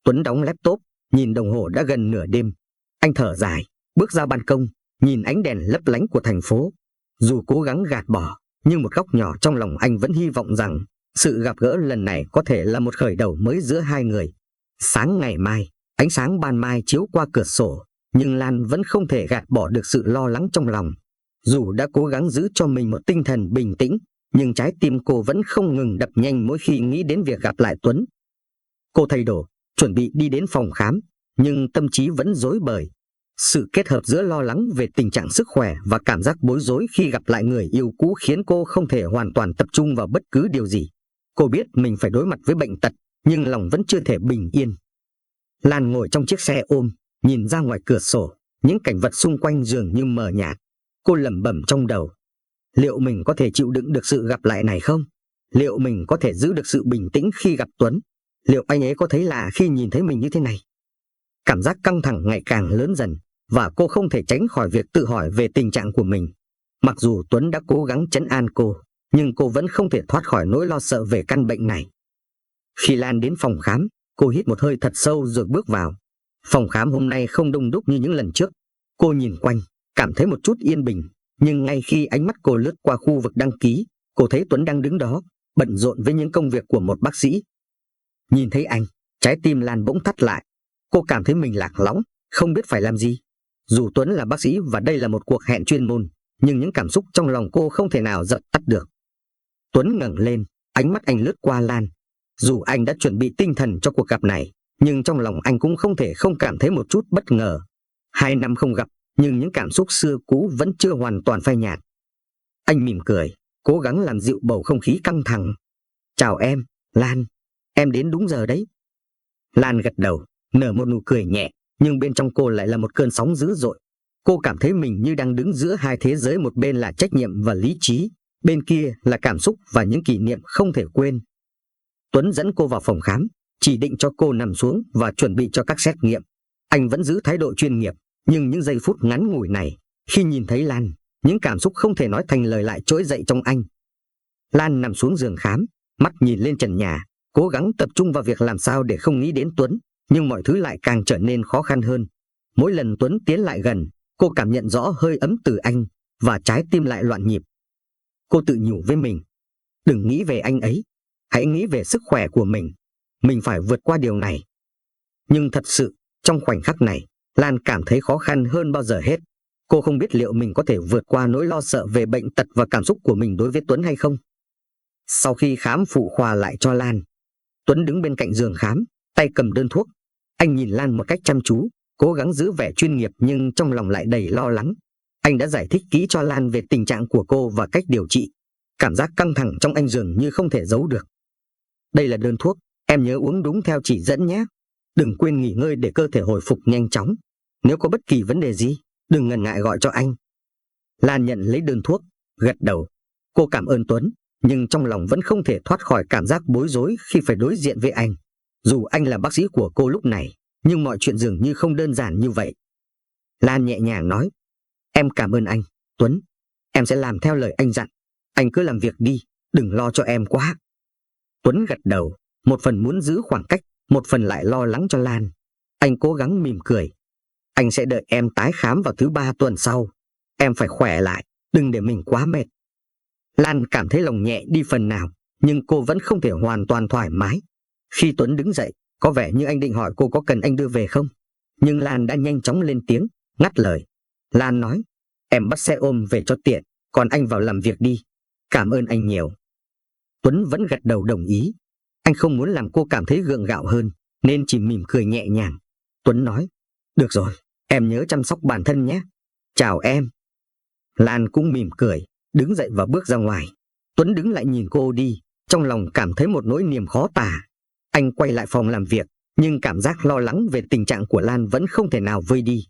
Tuấn đóng laptop, nhìn đồng hồ đã gần nửa đêm. Anh thở dài, bước ra ban công, nhìn ánh đèn lấp lánh của thành phố. Dù cố gắng gạt bỏ, nhưng một góc nhỏ trong lòng anh vẫn hy vọng rằng sự gặp gỡ lần này có thể là một khởi đầu mới giữa hai người. Sáng ngày mai, ánh sáng ban mai chiếu qua cửa sổ, nhưng Lan vẫn không thể gạt bỏ được sự lo lắng trong lòng. Dù đã cố gắng giữ cho mình một tinh thần bình tĩnh, nhưng trái tim cô vẫn không ngừng đập nhanh mỗi khi nghĩ đến việc gặp lại Tuấn. Cô thay đồ, chuẩn bị đi đến phòng khám, nhưng tâm trí vẫn rối bời. Sự kết hợp giữa lo lắng về tình trạng sức khỏe và cảm giác bối rối khi gặp lại người yêu cũ khiến cô không thể hoàn toàn tập trung vào bất cứ điều gì. Cô biết mình phải đối mặt với bệnh tật, nhưng lòng vẫn chưa thể bình yên. Lan ngồi trong chiếc xe ôm, nhìn ra ngoài cửa sổ, những cảnh vật xung quanh dường như mờ nhạt. Cô lẩm bẩm trong đầu, liệu mình có thể chịu đựng được sự gặp lại này không? Liệu mình có thể giữ được sự bình tĩnh khi gặp Tuấn? Liệu anh ấy có thấy lạ khi nhìn thấy mình như thế này? Cảm giác căng thẳng ngày càng lớn dần, và cô không thể tránh khỏi việc tự hỏi về tình trạng của mình. Mặc dù Tuấn đã cố gắng trấn an cô, nhưng cô vẫn không thể thoát khỏi nỗi lo sợ về căn bệnh này. Khi Lan đến phòng khám, cô hít một hơi thật sâu rồi bước vào. Phòng khám hôm nay không đông đúc như những lần trước. Cô nhìn quanh, cảm thấy một chút yên bình, nhưng ngay khi ánh mắt cô lướt qua khu vực đăng ký, cô thấy Tuấn đang đứng đó, bận rộn với những công việc của một bác sĩ. Nhìn thấy anh, trái tim Lan bỗng thắt lại. Cô cảm thấy mình lạc lõng, không biết phải làm gì. Dù Tuấn là bác sĩ và đây là một cuộc hẹn chuyên môn, nhưng những cảm xúc trong lòng cô không thể nào dập tắt được. Tuấn ngẩng lên, ánh mắt anh lướt qua Lan. Dù anh đã chuẩn bị tinh thần cho cuộc gặp này, nhưng trong lòng anh cũng không thể không cảm thấy một chút bất ngờ. 2 năm không gặp, nhưng những cảm xúc xưa cũ vẫn chưa hoàn toàn phai nhạt. Anh mỉm cười, cố gắng làm dịu bầu không khí căng thẳng. Chào em, Lan, em đến đúng giờ đấy. Lan gật đầu, nở một nụ cười nhẹ, nhưng bên trong cô lại là một cơn sóng dữ dội. Cô cảm thấy mình như đang đứng giữa hai thế giới, một bên là trách nhiệm và lý trí, bên kia là cảm xúc và những kỷ niệm không thể quên. Tuấn dẫn cô vào phòng khám, chỉ định cho cô nằm xuống và chuẩn bị cho các xét nghiệm. Anh vẫn giữ thái độ chuyên nghiệp, nhưng những giây phút ngắn ngủi này, khi nhìn thấy Lan, những cảm xúc không thể nói thành lời lại trỗi dậy trong anh. Lan nằm xuống giường khám, mắt nhìn lên trần nhà, cố gắng tập trung vào việc làm sao để không nghĩ đến Tuấn, nhưng mọi thứ lại càng trở nên khó khăn hơn. Mỗi lần Tuấn tiến lại gần, cô cảm nhận rõ hơi ấm từ anh, và trái tim lại loạn nhịp. Cô tự nhủ với mình, đừng nghĩ về anh ấy, hãy nghĩ về sức khỏe của mình. Mình phải vượt qua điều này. Nhưng thật sự, trong khoảnh khắc này, Lan cảm thấy khó khăn hơn bao giờ hết. Cô không biết liệu mình có thể vượt qua nỗi lo sợ về bệnh tật và cảm xúc của mình đối với Tuấn hay không. Sau khi khám phụ khoa lại cho Lan, Tuấn đứng bên cạnh giường khám, tay cầm đơn thuốc. Anh nhìn Lan một cách chăm chú, cố gắng giữ vẻ chuyên nghiệp nhưng trong lòng lại đầy lo lắng. Anh đã giải thích kỹ cho Lan về tình trạng của cô và cách điều trị. Cảm giác căng thẳng trong anh dường như không thể giấu được. Đây là đơn thuốc, em nhớ uống đúng theo chỉ dẫn nhé. Đừng quên nghỉ ngơi để cơ thể hồi phục nhanh chóng. Nếu có bất kỳ vấn đề gì, đừng ngần ngại gọi cho anh. Lan nhận lấy đơn thuốc, gật đầu. Cô cảm ơn Tuấn, nhưng trong lòng vẫn không thể thoát khỏi cảm giác bối rối khi phải đối diện với anh. Dù anh là bác sĩ của cô lúc này, nhưng mọi chuyện dường như không đơn giản như vậy. Lan nhẹ nhàng nói, em cảm ơn anh, Tuấn. Em sẽ làm theo lời anh dặn. Anh cứ làm việc đi, đừng lo cho em quá. Tuấn gật đầu, một phần muốn giữ khoảng cách, một phần lại lo lắng cho Lan. Anh cố gắng mỉm cười. Anh sẽ đợi em tái khám vào thứ 3 tuần sau. Em phải khỏe lại, đừng để mình quá mệt. Lan cảm thấy lòng nhẹ đi phần nào, nhưng cô vẫn không thể hoàn toàn thoải mái. Khi Tuấn đứng dậy, có vẻ như anh định hỏi cô có cần anh đưa về không. Nhưng Lan đã nhanh chóng lên tiếng, ngắt lời. Lan nói, em bắt xe ôm về cho tiện, còn anh vào làm việc đi. Cảm ơn anh nhiều. Tuấn vẫn gật đầu đồng ý. Anh không muốn làm cô cảm thấy gượng gạo hơn, nên chỉ mỉm cười nhẹ nhàng. Tuấn nói, được rồi, em nhớ chăm sóc bản thân nhé. Chào em. Lan cũng mỉm cười, đứng dậy và bước ra ngoài. Tuấn đứng lại nhìn cô đi, trong lòng cảm thấy một nỗi niềm khó tả. Anh quay lại phòng làm việc, nhưng cảm giác lo lắng về tình trạng của Lan vẫn không thể nào vơi đi.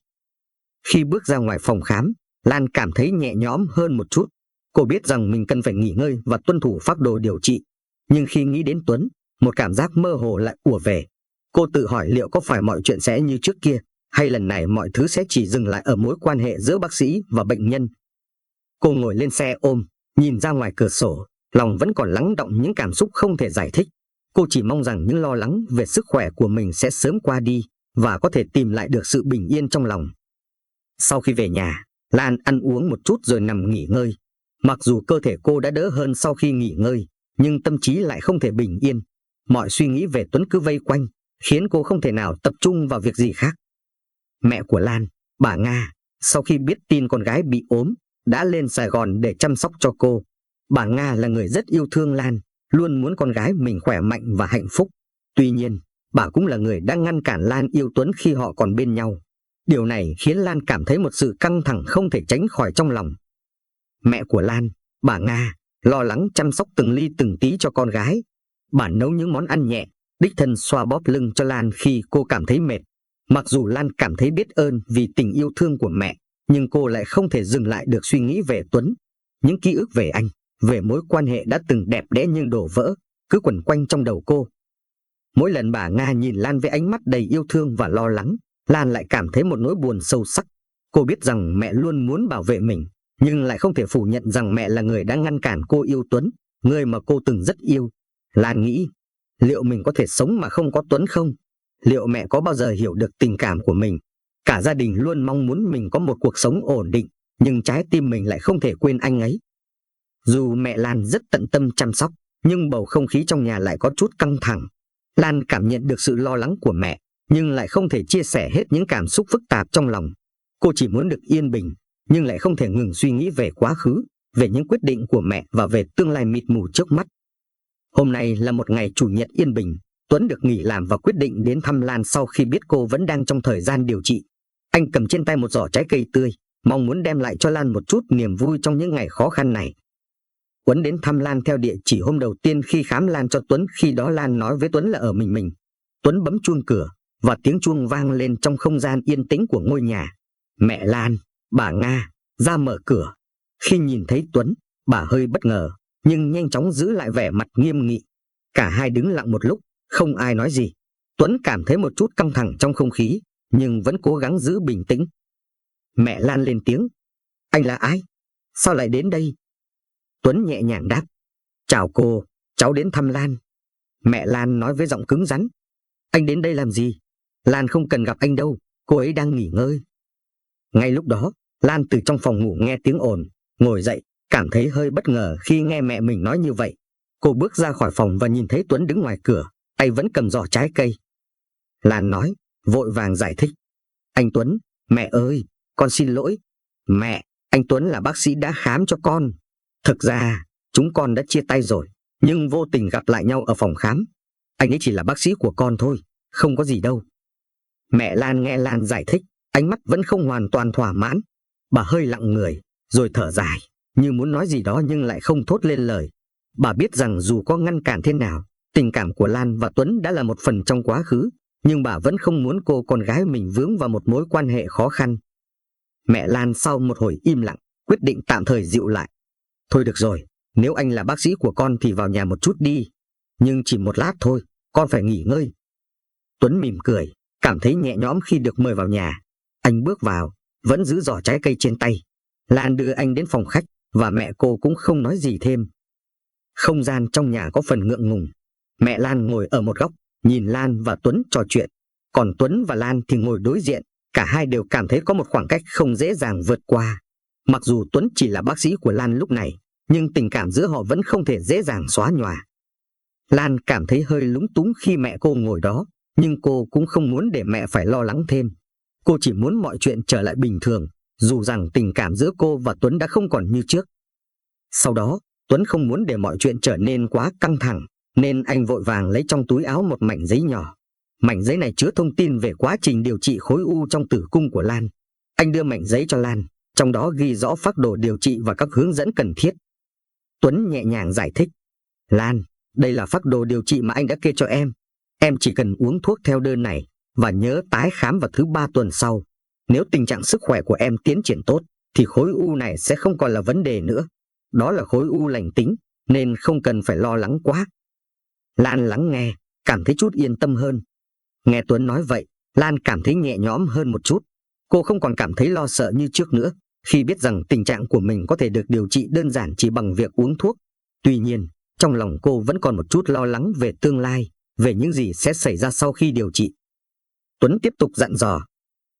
Khi bước ra ngoài phòng khám, Lan cảm thấy nhẹ nhõm hơn một chút. Cô biết rằng mình cần phải nghỉ ngơi và tuân thủ phác đồ điều trị. Nhưng khi nghĩ đến Tuấn, một cảm giác mơ hồ lại ùa về. Cô tự hỏi liệu có phải mọi chuyện sẽ như trước kia, hay lần này mọi thứ sẽ chỉ dừng lại ở mối quan hệ giữa bác sĩ và bệnh nhân. Cô ngồi lên xe ôm, nhìn ra ngoài cửa sổ, lòng vẫn còn lắng đọng những cảm xúc không thể giải thích. Cô chỉ mong rằng những lo lắng về sức khỏe của mình sẽ sớm qua đi và có thể tìm lại được sự bình yên trong lòng. Sau khi về nhà, Lan ăn uống một chút rồi nằm nghỉ ngơi. Mặc dù cơ thể cô đã đỡ hơn sau khi nghỉ ngơi, nhưng tâm trí lại không thể bình yên. Mọi suy nghĩ về Tuấn cứ vây quanh, khiến cô không thể nào tập trung vào việc gì khác. Mẹ của Lan, bà Nga, sau khi biết tin con gái bị ốm, đã lên Sài Gòn để chăm sóc cho cô. Bà Nga là người rất yêu thương Lan, luôn muốn con gái mình khỏe mạnh và hạnh phúc. Tuy nhiên, bà cũng là người đã ngăn cản Lan yêu Tuấn khi họ còn bên nhau. Điều này khiến Lan cảm thấy một sự căng thẳng không thể tránh khỏi trong lòng. Mẹ của Lan, bà Nga, lo lắng chăm sóc từng ly từng tí cho con gái. Bà nấu những món ăn nhẹ, đích thân xoa bóp lưng cho Lan khi cô cảm thấy mệt. Mặc dù Lan cảm thấy biết ơn vì tình yêu thương của mẹ, nhưng cô lại không thể dừng lại được suy nghĩ về Tuấn. Những ký ức về anh, về mối quan hệ đã từng đẹp đẽ nhưng đổ vỡ, cứ quẩn quanh trong đầu cô. Mỗi lần bà Nga nhìn Lan với ánh mắt đầy yêu thương và lo lắng, Lan lại cảm thấy một nỗi buồn sâu sắc. Cô biết rằng mẹ luôn muốn bảo vệ mình, nhưng lại không thể phủ nhận rằng mẹ là người đã ngăn cản cô yêu Tuấn, người mà cô từng rất yêu. Lan nghĩ, liệu mình có thể sống mà không có Tuấn không? Liệu mẹ có bao giờ hiểu được tình cảm của mình? Cả gia đình luôn mong muốn mình có một cuộc sống ổn định, nhưng trái tim mình lại không thể quên anh ấy. Dù mẹ Lan rất tận tâm chăm sóc, nhưng bầu không khí trong nhà lại có chút căng thẳng. Lan cảm nhận được sự lo lắng của mẹ, nhưng lại không thể chia sẻ hết những cảm xúc phức tạp trong lòng. Cô chỉ muốn được yên bình, nhưng lại không thể ngừng suy nghĩ về quá khứ, về những quyết định của mẹ và về tương lai mịt mù trước mắt. Hôm nay là một ngày chủ nhật yên bình. Tuấn được nghỉ làm và quyết định đến thăm Lan sau khi biết cô vẫn đang trong thời gian điều trị. Anh cầm trên tay một giỏ trái cây tươi, mong muốn đem lại cho Lan một chút niềm vui trong những ngày khó khăn này. Tuấn đến thăm Lan theo địa chỉ hôm đầu tiên khi khám Lan cho Tuấn. Khi đó Lan nói với Tuấn là ở mình. Tuấn bấm chuông cửa và tiếng chuông vang lên trong không gian yên tĩnh của ngôi nhà. Mẹ Lan, bà Nga, ra mở cửa. Khi nhìn thấy Tuấn, bà hơi bất ngờ, nhưng nhanh chóng giữ lại vẻ mặt nghiêm nghị. Cả hai đứng lặng một lúc, không ai nói gì. Tuấn cảm thấy một chút căng thẳng trong không khí, nhưng vẫn cố gắng giữ bình tĩnh. Mẹ Lan lên tiếng. Anh là ai? Sao lại đến đây? Tuấn nhẹ nhàng đáp. Chào cô, cháu đến thăm Lan. Mẹ Lan nói với giọng cứng rắn. Anh đến đây làm gì? Lan không cần gặp anh đâu, cô ấy đang nghỉ ngơi. Ngay lúc đó, Lan từ trong phòng ngủ nghe tiếng ồn, ngồi dậy, cảm thấy hơi bất ngờ khi nghe mẹ mình nói như vậy. Cô bước ra khỏi phòng và nhìn thấy Tuấn đứng ngoài cửa, tay vẫn cầm giỏ trái cây. Lan nói, vội vàng giải thích. Anh Tuấn, mẹ ơi, con xin lỗi. Mẹ, anh Tuấn là bác sĩ đã khám cho con. Thực ra, chúng con đã chia tay rồi, nhưng vô tình gặp lại nhau ở phòng khám. Anh ấy chỉ là bác sĩ của con thôi, không có gì đâu. Mẹ Lan nghe Lan giải thích, ánh mắt vẫn không hoàn toàn thỏa mãn. Bà hơi lặng người, rồi thở dài, như muốn nói gì đó nhưng lại không thốt lên lời. Bà biết rằng dù có ngăn cản thế nào, tình cảm của Lan và Tuấn đã là một phần trong quá khứ, nhưng bà vẫn không muốn cô con gái mình vướng vào một mối quan hệ khó khăn. Mẹ Lan sau một hồi im lặng, quyết định tạm thời dịu lại. Thôi được rồi, Nếu anh là bác sĩ của con thì vào nhà một chút đi. Nhưng chỉ một lát thôi, con phải nghỉ ngơi. Tuấn mỉm cười, cảm thấy nhẹ nhõm khi được mời vào nhà. Anh bước vào, vẫn giữ giỏ trái cây trên tay. Lan đưa anh đến phòng khách và mẹ cô cũng không nói gì thêm. Không gian trong nhà có phần ngượng ngùng. Mẹ Lan ngồi ở một góc, nhìn Lan và Tuấn trò chuyện. Còn Tuấn và Lan thì ngồi đối diện, cả hai đều cảm thấy có một khoảng cách không dễ dàng vượt qua. Mặc dù Tuấn chỉ là bác sĩ của Lan lúc này, nhưng tình cảm giữa họ vẫn không thể dễ dàng xóa nhòa. Lan cảm thấy hơi lúng túng khi mẹ cô ngồi đó, nhưng cô cũng không muốn để mẹ phải lo lắng thêm. Cô chỉ muốn mọi chuyện trở lại bình thường, dù rằng tình cảm giữa cô và Tuấn đã không còn như trước. Sau đó, Tuấn không muốn để mọi chuyện trở nên quá căng thẳng, nên anh vội vàng lấy trong túi áo một mảnh giấy nhỏ. Mảnh giấy này chứa thông tin về quá trình điều trị khối u trong tử cung của Lan. Anh đưa mảnh giấy cho Lan, trong đó ghi rõ phác đồ điều trị và các hướng dẫn cần thiết. Tuấn nhẹ nhàng giải thích. Lan, đây là phác đồ điều trị mà anh đã kê cho em. Em chỉ cần uống thuốc theo đơn này và nhớ tái khám vào thứ 3 tuần sau. Nếu tình trạng sức khỏe của em tiến triển tốt, thì khối u này sẽ không còn là vấn đề nữa. Đó là khối u lành tính, nên không cần phải lo lắng quá. Lan lắng nghe, cảm thấy chút yên tâm hơn. Nghe Tuấn nói vậy, Lan cảm thấy nhẹ nhõm hơn một chút. Cô không còn cảm thấy lo sợ như trước nữa, khi biết rằng tình trạng của mình có thể được điều trị đơn giản chỉ bằng việc uống thuốc. Tuy nhiên, trong lòng cô vẫn còn một chút lo lắng về tương lai, về những gì sẽ xảy ra sau khi điều trị. Tuấn tiếp tục dặn dò.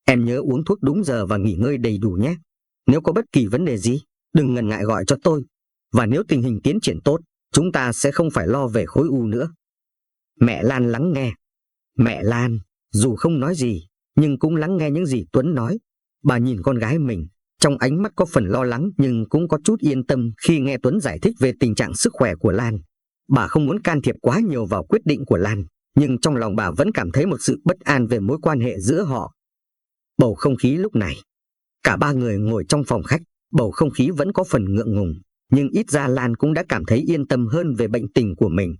Em nhớ uống thuốc đúng giờ và nghỉ ngơi đầy đủ nhé. Nếu có bất kỳ vấn đề gì, đừng ngần ngại gọi cho tôi. Và nếu tình hình tiến triển tốt, chúng ta sẽ không phải lo về khối u nữa. Mẹ Lan lắng nghe. Mẹ Lan, dù không nói gì, nhưng cũng lắng nghe những gì Tuấn nói. Bà nhìn con gái mình, trong ánh mắt có phần lo lắng nhưng cũng có chút yên tâm khi nghe Tuấn giải thích về tình trạng sức khỏe của Lan. Bà không muốn can thiệp quá nhiều vào quyết định của Lan, nhưng trong lòng bà vẫn cảm thấy một sự bất an về mối quan hệ giữa họ. Bầu không khí lúc này, cả ba người ngồi trong phòng khách, bầu không khí vẫn có phần ngượng ngùng, nhưng ít ra Lan cũng đã cảm thấy yên tâm hơn về bệnh tình của mình.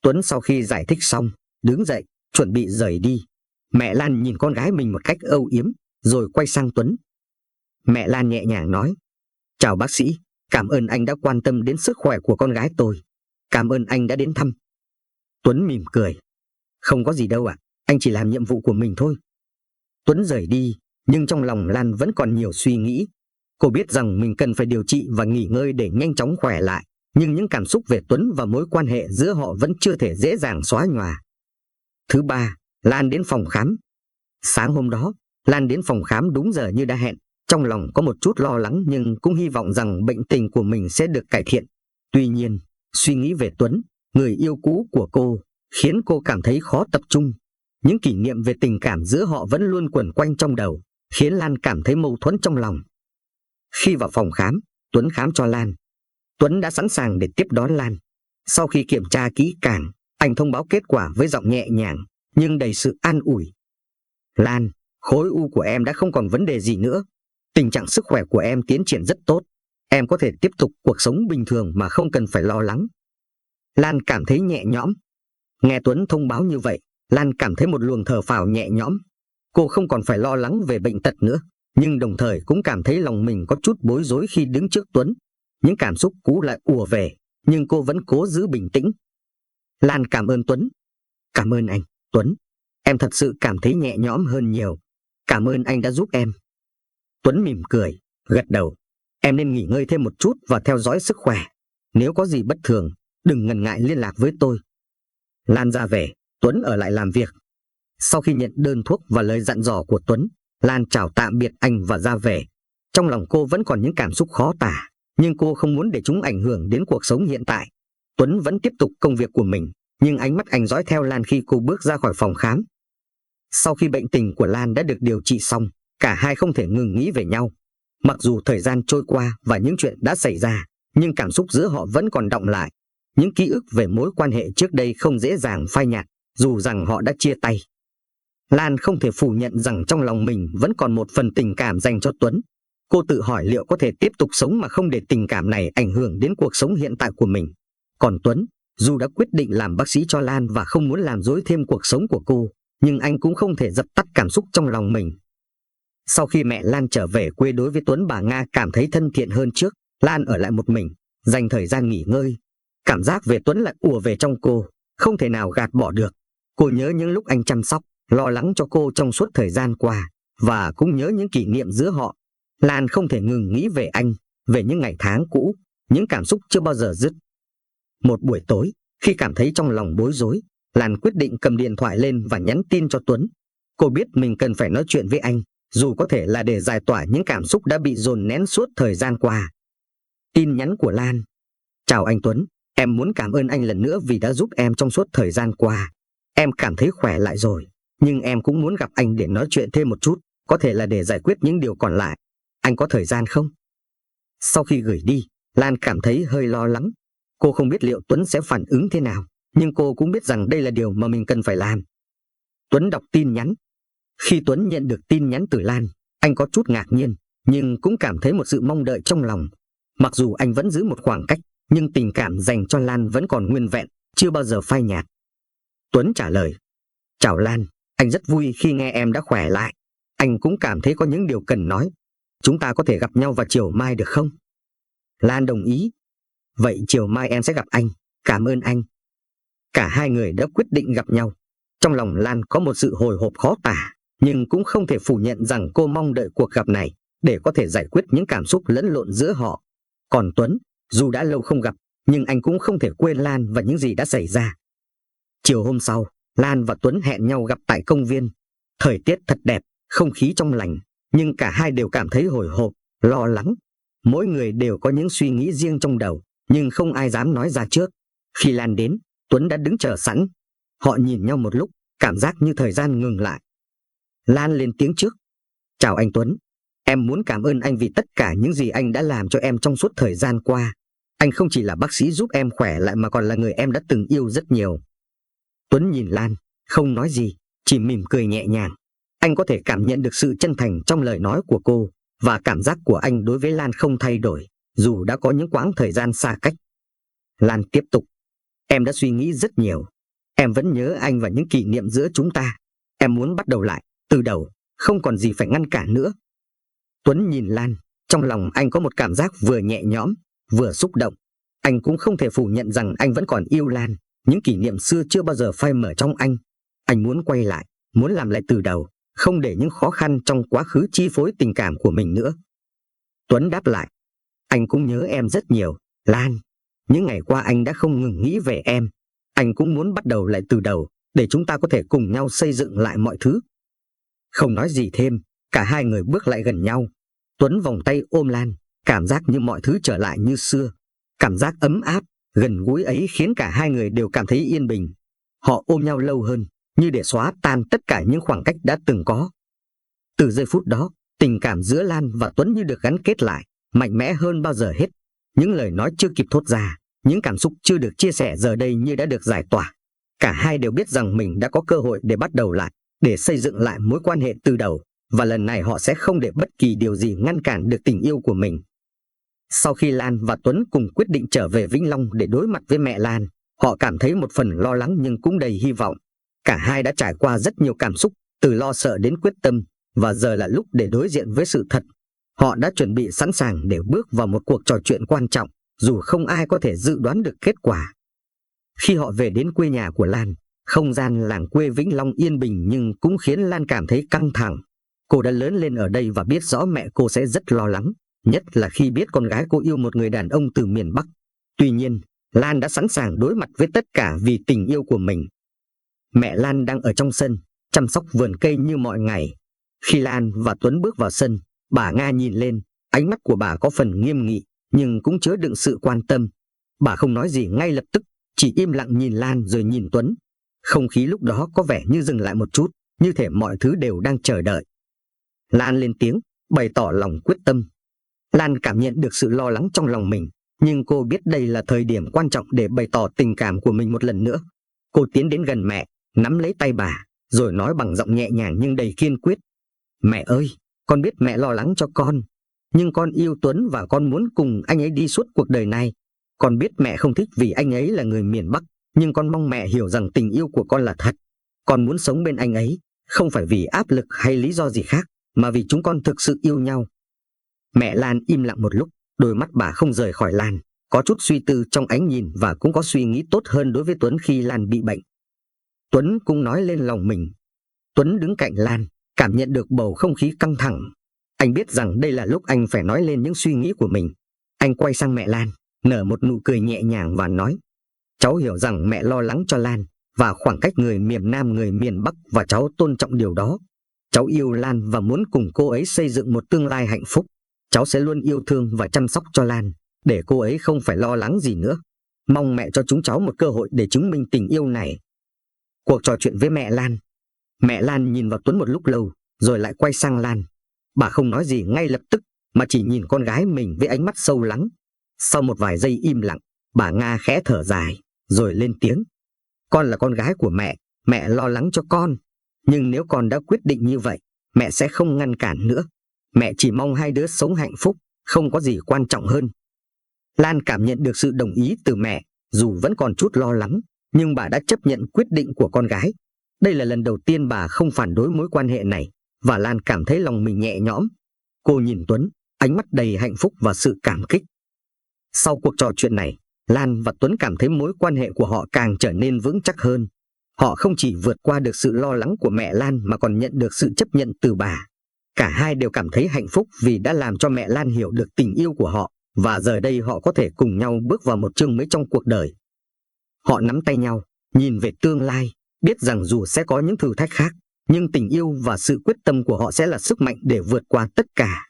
Tuấn sau khi giải thích xong, đứng dậy, chuẩn bị rời đi. Mẹ Lan nhìn con gái mình một cách âu yếm, rồi quay sang Tuấn. Mẹ Lan nhẹ nhàng nói, chào bác sĩ, cảm ơn anh đã quan tâm đến sức khỏe của con gái tôi. Cảm ơn anh đã đến thăm. Tuấn mỉm cười. Không có gì đâu ạ, anh chỉ làm nhiệm vụ của mình thôi. Tuấn rời đi, nhưng trong lòng Lan vẫn còn nhiều suy nghĩ. Cô biết rằng mình cần phải điều trị và nghỉ ngơi để nhanh chóng khỏe lại, nhưng những cảm xúc về Tuấn và mối quan hệ giữa họ vẫn chưa thể dễ dàng xóa nhòa. Thứ ba, Lan đến phòng khám. Sáng hôm đó, Lan đến phòng khám đúng giờ như đã hẹn. Trong lòng có một chút lo lắng nhưng cũng hy vọng rằng bệnh tình của mình sẽ được cải thiện. Tuy nhiên, suy nghĩ về Tuấn, người yêu cũ của cô, khiến cô cảm thấy khó tập trung. Những kỷ niệm về tình cảm giữa họ vẫn luôn quẩn quanh trong đầu, khiến Lan cảm thấy mâu thuẫn trong lòng. Khi vào phòng khám, Tuấn khám cho Lan. Tuấn đã sẵn sàng để tiếp đón Lan. Sau khi kiểm tra kỹ càng, anh thông báo kết quả với giọng nhẹ nhàng, nhưng đầy sự an ủi. Lan, khối u của em đã không còn vấn đề gì nữa. Tình trạng sức khỏe của em tiến triển rất tốt. Em có thể tiếp tục cuộc sống bình thường mà không cần phải lo lắng. Lan cảm thấy nhẹ nhõm. Nghe Tuấn thông báo như vậy, Lan cảm thấy một luồng thở phào nhẹ nhõm. Cô không còn phải lo lắng về bệnh tật nữa, nhưng đồng thời cũng cảm thấy lòng mình có chút bối rối khi đứng trước Tuấn. Những cảm xúc cũ lại ùa về, nhưng cô vẫn cố giữ bình tĩnh. Lan cảm ơn Tuấn. Cảm ơn anh, Tuấn. Em thật sự cảm thấy nhẹ nhõm hơn nhiều. Cảm ơn anh đã giúp em. Tuấn mỉm cười, gật đầu. Em nên nghỉ ngơi thêm một chút và theo dõi sức khỏe. Nếu có gì bất thường, đừng ngần ngại liên lạc với tôi. Lan ra về, Tuấn ở lại làm việc. Sau khi nhận đơn thuốc và lời dặn dò của Tuấn, Lan chào tạm biệt anh và ra về. Trong lòng cô vẫn còn những cảm xúc khó tả, nhưng cô không muốn để chúng ảnh hưởng đến cuộc sống hiện tại. Tuấn vẫn tiếp tục công việc của mình, nhưng ánh mắt anh dõi theo Lan khi cô bước ra khỏi phòng khám. Sau khi bệnh tình của Lan đã được điều trị xong, cả hai không thể ngừng nghĩ về nhau. Mặc dù thời gian trôi qua và những chuyện đã xảy ra, nhưng cảm xúc giữa họ vẫn còn đọng lại. Những ký ức về mối quan hệ trước đây không dễ dàng phai nhạt, dù rằng họ đã chia tay. Lan không thể phủ nhận rằng trong lòng mình vẫn còn một phần tình cảm dành cho Tuấn. Cô tự hỏi liệu có thể tiếp tục sống mà không để tình cảm này ảnh hưởng đến cuộc sống hiện tại của mình. Còn Tuấn, dù đã quyết định làm bác sĩ cho Lan và không muốn làm rối thêm cuộc sống của cô, nhưng anh cũng không thể dập tắt cảm xúc trong lòng mình. Sau khi mẹ Lan trở về quê, đối với Tuấn bà Nga cảm thấy thân thiện hơn trước. Lan ở lại một mình, dành thời gian nghỉ ngơi. Cảm giác về Tuấn lại ùa về trong cô, không thể nào gạt bỏ được. Cô nhớ những lúc anh chăm sóc, lo lắng cho cô trong suốt thời gian qua, và cũng nhớ những kỷ niệm giữa họ. Lan không thể ngừng nghĩ về anh, về những ngày tháng cũ, những cảm xúc chưa bao giờ dứt. Một buổi tối, khi cảm thấy trong lòng bối rối, Lan quyết định cầm điện thoại lên và nhắn tin cho Tuấn. Cô biết mình cần phải nói chuyện với anh, dù có thể là để giải tỏa những cảm xúc đã bị dồn nén suốt thời gian qua. Tin nhắn của Lan: chào anh Tuấn, em muốn cảm ơn anh lần nữa vì đã giúp em trong suốt thời gian qua. Em cảm thấy khỏe lại rồi, nhưng em cũng muốn gặp anh để nói chuyện thêm một chút, có thể là để giải quyết những điều còn lại. Anh có thời gian không? Sau khi gửi đi, Lan cảm thấy hơi lo lắng. Cô không biết liệu Tuấn sẽ phản ứng thế nào, nhưng cô cũng biết rằng đây là điều mà mình cần phải làm. Tuấn đọc tin nhắn. Khi Tuấn nhận được tin nhắn từ Lan, anh có chút ngạc nhiên, nhưng cũng cảm thấy một sự mong đợi trong lòng. Mặc dù anh vẫn giữ một khoảng cách, nhưng tình cảm dành cho Lan vẫn còn nguyên vẹn, chưa bao giờ phai nhạt. Tuấn trả lời: chào Lan, anh rất vui khi nghe em đã khỏe lại. Anh cũng cảm thấy có những điều cần nói. Chúng ta có thể gặp nhau vào chiều mai được không? Lan đồng ý. Vậy chiều mai em sẽ gặp anh, cảm ơn anh. Cả hai người đã quyết định gặp nhau. Trong lòng Lan có một sự hồi hộp khó tả, nhưng cũng không thể phủ nhận rằng cô mong đợi cuộc gặp này để có thể giải quyết những cảm xúc lẫn lộn giữa họ. Còn Tuấn, dù đã lâu không gặp, nhưng anh cũng không thể quên Lan và những gì đã xảy ra. Chiều hôm sau, Lan và Tuấn hẹn nhau gặp tại công viên. Thời tiết thật đẹp, không khí trong lành, nhưng cả hai đều cảm thấy hồi hộp, lo lắng. Mỗi người đều có những suy nghĩ riêng trong đầu, nhưng không ai dám nói ra trước. Khi Lan đến, Tuấn đã đứng chờ sẵn. Họ nhìn nhau một lúc, cảm giác như thời gian ngừng lại. Lan lên tiếng trước: chào anh Tuấn, em muốn cảm ơn anh vì tất cả những gì anh đã làm cho em trong suốt thời gian qua. Anh không chỉ là bác sĩ giúp em khỏe lại mà còn là người em đã từng yêu rất nhiều. Tuấn nhìn Lan, không nói gì, chỉ mỉm cười nhẹ nhàng. Anh có thể cảm nhận được sự chân thành trong lời nói của cô, và cảm giác của anh đối với Lan không thay đổi, dù đã có những quãng thời gian xa cách. Lan tiếp tục: em đã suy nghĩ rất nhiều. Em vẫn nhớ anh và những kỷ niệm giữa chúng ta. Em muốn bắt đầu lại, từ đầu, không còn gì phải ngăn cản nữa. Tuấn nhìn Lan, trong lòng anh có một cảm giác vừa nhẹ nhõm, vừa xúc động. Anh cũng không thể phủ nhận rằng anh vẫn còn yêu Lan, những kỷ niệm xưa chưa bao giờ phai mờ trong anh. Anh muốn quay lại, muốn làm lại từ đầu, không để những khó khăn trong quá khứ chi phối tình cảm của mình nữa. Tuấn đáp lại: anh cũng nhớ em rất nhiều, Lan. Những ngày qua anh đã không ngừng nghĩ về em. Anh cũng muốn bắt đầu lại từ đầu, để chúng ta có thể cùng nhau xây dựng lại mọi thứ. Không nói gì thêm, cả hai người bước lại gần nhau. Tuấn vòng tay ôm Lan, cảm giác như mọi thứ trở lại như xưa. Cảm giác ấm áp, gần gũi ấy khiến cả hai người đều cảm thấy yên bình. Họ ôm nhau lâu hơn, như để xóa tan tất cả những khoảng cách đã từng có. Từ giây phút đó, tình cảm giữa Lan và Tuấn như được gắn kết lại, mạnh mẽ hơn bao giờ hết. Những lời nói chưa kịp thốt ra, những cảm xúc chưa được chia sẻ giờ đây như đã được giải tỏa. Cả hai đều biết rằng mình đã có cơ hội để bắt đầu lại, để xây dựng lại mối quan hệ từ đầu, và lần này họ sẽ không để bất kỳ điều gì ngăn cản được tình yêu của mình. Sau khi Lan và Tuấn cùng quyết định trở về Vĩnh Long để đối mặt với mẹ Lan, họ cảm thấy một phần lo lắng nhưng cũng đầy hy vọng. Cả hai đã trải qua rất nhiều cảm xúc, từ lo sợ đến quyết tâm, và giờ là lúc để đối diện với sự thật. Họ đã chuẩn bị sẵn sàng để bước vào một cuộc trò chuyện quan trọng, dù không ai có thể dự đoán được kết quả. Khi họ về đến quê nhà của Lan, không gian làng quê Vĩnh Long yên bình nhưng cũng khiến Lan cảm thấy căng thẳng. Cô đã lớn lên ở đây và biết rõ mẹ cô sẽ rất lo lắng, nhất là khi biết con gái cô yêu một người đàn ông từ miền Bắc. Tuy nhiên, Lan đã sẵn sàng đối mặt với tất cả vì tình yêu của mình. Mẹ Lan đang ở trong sân, chăm sóc vườn cây như mọi ngày. Khi Lan và Tuấn bước vào sân, bà Nga nhìn lên, ánh mắt của bà có phần nghiêm nghị, nhưng cũng chứa đựng sự quan tâm. Bà không nói gì ngay lập tức, chỉ im lặng nhìn Lan rồi nhìn Tuấn. Không khí lúc đó có vẻ như dừng lại một chút, như thể mọi thứ đều đang chờ đợi. Lan lên tiếng, bày tỏ lòng quyết tâm. Lan cảm nhận được sự lo lắng trong lòng mình, nhưng cô biết đây là thời điểm quan trọng để bày tỏ tình cảm của mình một lần nữa. Cô tiến đến gần mẹ, nắm lấy tay bà, rồi nói bằng giọng nhẹ nhàng nhưng đầy kiên quyết: mẹ ơi, con biết mẹ lo lắng cho con, nhưng con yêu Tuấn và con muốn cùng anh ấy đi suốt cuộc đời này. Con biết mẹ không thích vì anh ấy là người miền Bắc, nhưng con mong mẹ hiểu rằng tình yêu của con là thật. Con muốn sống bên anh ấy, không phải vì áp lực hay lý do gì khác, mà vì chúng con thực sự yêu nhau. Mẹ Lan im lặng một lúc, đôi mắt bà không rời khỏi Lan. có chút suy tư trong ánh nhìn và cũng có suy nghĩ tốt hơn đối với Tuấn khi Lan bị bệnh. Tuấn cũng nói lên lòng mình. Tuấn đứng cạnh Lan, cảm nhận được bầu không khí căng thẳng. Anh biết rằng đây là lúc anh phải nói lên những suy nghĩ của mình. Anh quay sang mẹ Lan, nở một nụ cười nhẹ nhàng và nói: cháu hiểu rằng mẹ lo lắng cho Lan và khoảng cách người miền Nam người miền Bắc, và cháu tôn trọng điều đó. Cháu yêu Lan và muốn cùng cô ấy xây dựng một tương lai hạnh phúc. Cháu sẽ luôn yêu thương và chăm sóc cho Lan, để cô ấy không phải lo lắng gì nữa. Mong mẹ cho chúng cháu một cơ hội để chứng minh tình yêu này. Cuộc trò chuyện với mẹ Lan nhìn vào Tuấn một lúc lâu, rồi lại quay sang Lan. Bà không nói gì ngay lập tức, mà chỉ nhìn con gái mình với ánh mắt sâu lắng. Sau một vài giây im lặng, bà Nga khẽ thở dài, rồi lên tiếng: con là con gái của mẹ lo lắng cho con. Nhưng nếu con đã quyết định như vậy, mẹ sẽ không ngăn cản nữa. Mẹ chỉ mong hai đứa sống hạnh phúc, không có gì quan trọng hơn. Lan cảm nhận được sự đồng ý từ mẹ, dù vẫn còn chút lo lắng, nhưng bà đã chấp nhận quyết định của con gái. Đây là lần đầu tiên bà không phản đối mối quan hệ này, và Lan cảm thấy lòng mình nhẹ nhõm. Cô nhìn Tuấn, ánh mắt đầy hạnh phúc và sự cảm kích. Sau cuộc trò chuyện này, Lan và Tuấn cảm thấy mối quan hệ của họ càng trở nên vững chắc hơn. Họ không chỉ vượt qua được sự lo lắng của mẹ Lan mà còn nhận được sự chấp nhận từ bà. Cả hai đều cảm thấy hạnh phúc vì đã làm cho mẹ Lan hiểu được tình yêu của họ, và giờ đây họ có thể cùng nhau bước vào một chương mới trong cuộc đời. Họ nắm tay nhau, nhìn về tương lai, biết rằng dù sẽ có những thử thách khác, nhưng tình yêu và sự quyết tâm của họ sẽ là sức mạnh để vượt qua tất cả.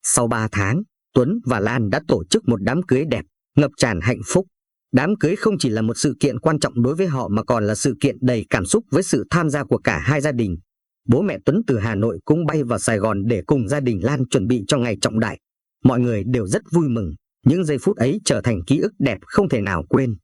Sau 3 tháng, Tuấn và Lan đã tổ chức một đám cưới đẹp, ngập tràn hạnh phúc. Đám cưới không chỉ là một sự kiện quan trọng đối với họ mà còn là sự kiện đầy cảm xúc với sự tham gia của cả hai gia đình. Bố mẹ Tuấn từ Hà Nội cũng bay vào Sài Gòn để cùng gia đình Lan chuẩn bị cho ngày trọng đại. Mọi người đều rất vui mừng, những giây phút ấy trở thành ký ức đẹp không thể nào quên.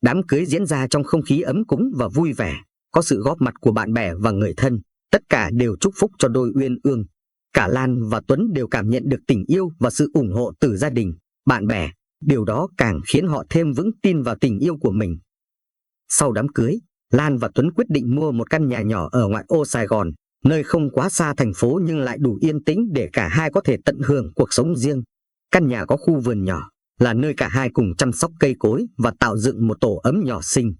Đám cưới diễn ra trong không khí ấm cúng và vui vẻ, có sự góp mặt của bạn bè và người thân, tất cả đều chúc phúc cho đôi uyên ương. Cả Lan và Tuấn đều cảm nhận được tình yêu và sự ủng hộ từ gia đình, bạn bè, điều đó càng khiến họ thêm vững tin vào tình yêu của mình. Sau đám cưới, Lan và Tuấn quyết định mua một căn nhà nhỏ ở ngoại ô Sài Gòn, nơi không quá xa thành phố nhưng lại đủ yên tĩnh để cả hai có thể tận hưởng cuộc sống riêng. Căn nhà có khu vườn nhỏ, là nơi cả hai cùng chăm sóc cây cối và tạo dựng một tổ ấm nhỏ xinh.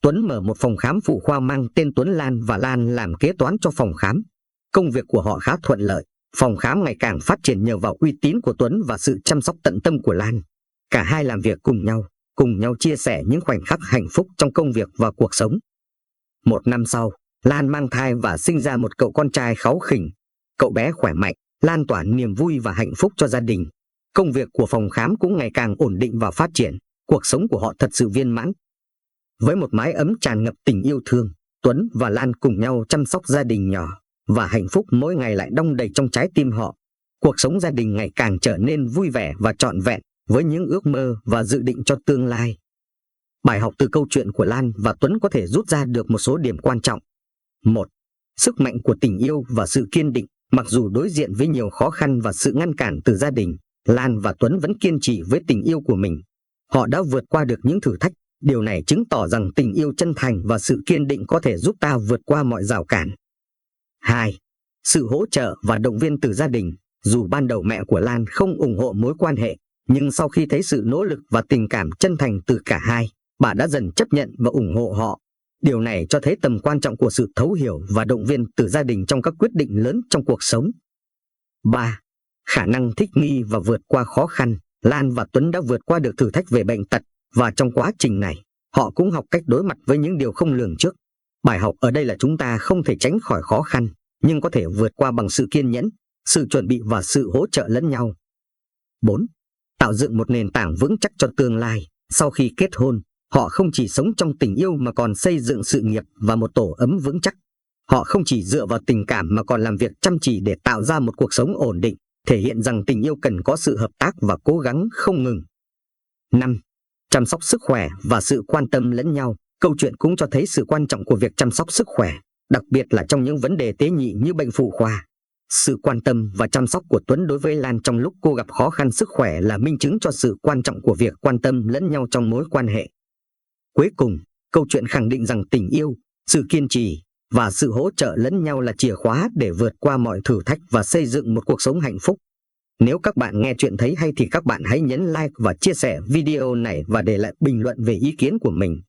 Tuấn mở một phòng khám phụ khoa mang tên Tuấn Lan và Lan làm kế toán cho phòng khám. Công việc của họ khá thuận lợi, phòng khám ngày càng phát triển nhờ vào uy tín của Tuấn và sự chăm sóc tận tâm của Lan. Cả hai làm việc cùng nhau chia sẻ những khoảnh khắc hạnh phúc trong công việc và cuộc sống. 1 năm sau, Lan mang thai và sinh ra một cậu con trai kháu khỉnh. Cậu bé khỏe mạnh, lan tỏa niềm vui và hạnh phúc cho gia đình. Công việc của phòng khám cũng ngày càng ổn định và phát triển, cuộc sống của họ thật sự viên mãn. Với một mái ấm tràn ngập tình yêu thương, Tuấn và Lan cùng nhau chăm sóc gia đình nhỏ, và hạnh phúc mỗi ngày lại đong đầy trong trái tim họ. Cuộc sống gia đình ngày càng trở nên vui vẻ và trọn vẹn, với những ước mơ và dự định cho tương lai. Bài học từ câu chuyện của Lan và Tuấn có thể rút ra được một số điểm quan trọng. 1. Sức mạnh của tình yêu và sự kiên định. Mặc dù đối diện với nhiều khó khăn và sự ngăn cản từ gia đình, Lan và Tuấn vẫn kiên trì với tình yêu của mình. Họ đã vượt qua được những thử thách. Điều này chứng tỏ rằng tình yêu chân thành và sự kiên định có thể giúp ta vượt qua mọi rào cản. 2. Sự hỗ trợ và động viên từ gia đình. Dù ban đầu mẹ của Lan không ủng hộ mối quan hệ, nhưng sau khi thấy sự nỗ lực và tình cảm chân thành từ cả hai, bà đã dần chấp nhận và ủng hộ họ. Điều này cho thấy tầm quan trọng của sự thấu hiểu và động viên từ gia đình trong các quyết định lớn trong cuộc sống. 3. Khả năng thích nghi và vượt qua khó khăn. Lan và Tuấn đã vượt qua được thử thách về bệnh tật, và trong quá trình này, họ cũng học cách đối mặt với những điều không lường trước. Bài học ở đây là chúng ta không thể tránh khỏi khó khăn, nhưng có thể vượt qua bằng sự kiên nhẫn, sự chuẩn bị và sự hỗ trợ lẫn nhau. 4. Tạo dựng một nền tảng vững chắc cho tương lai. Sau khi kết hôn, họ không chỉ sống trong tình yêu mà còn xây dựng sự nghiệp và một tổ ấm vững chắc. Họ không chỉ dựa vào tình cảm mà còn làm việc chăm chỉ để tạo ra một cuộc sống ổn định, thể hiện rằng tình yêu cần có sự hợp tác và cố gắng không ngừng. 5. Chăm sóc sức khỏe và sự quan tâm lẫn nhau. Câu chuyện cũng cho thấy sự quan trọng của việc chăm sóc sức khỏe, đặc biệt là trong những vấn đề tế nhị như bệnh phụ khoa. Sự quan tâm và chăm sóc của Tuấn đối với Lan trong lúc cô gặp khó khăn sức khỏe là minh chứng cho sự quan trọng của việc quan tâm lẫn nhau trong mối quan hệ. Cuối cùng, câu chuyện khẳng định rằng tình yêu, sự kiên trì và sự hỗ trợ lẫn nhau là chìa khóa để vượt qua mọi thử thách và xây dựng một cuộc sống hạnh phúc. Nếu các bạn nghe chuyện thấy hay thì các bạn hãy nhấn like và chia sẻ video này và để lại bình luận về ý kiến của mình.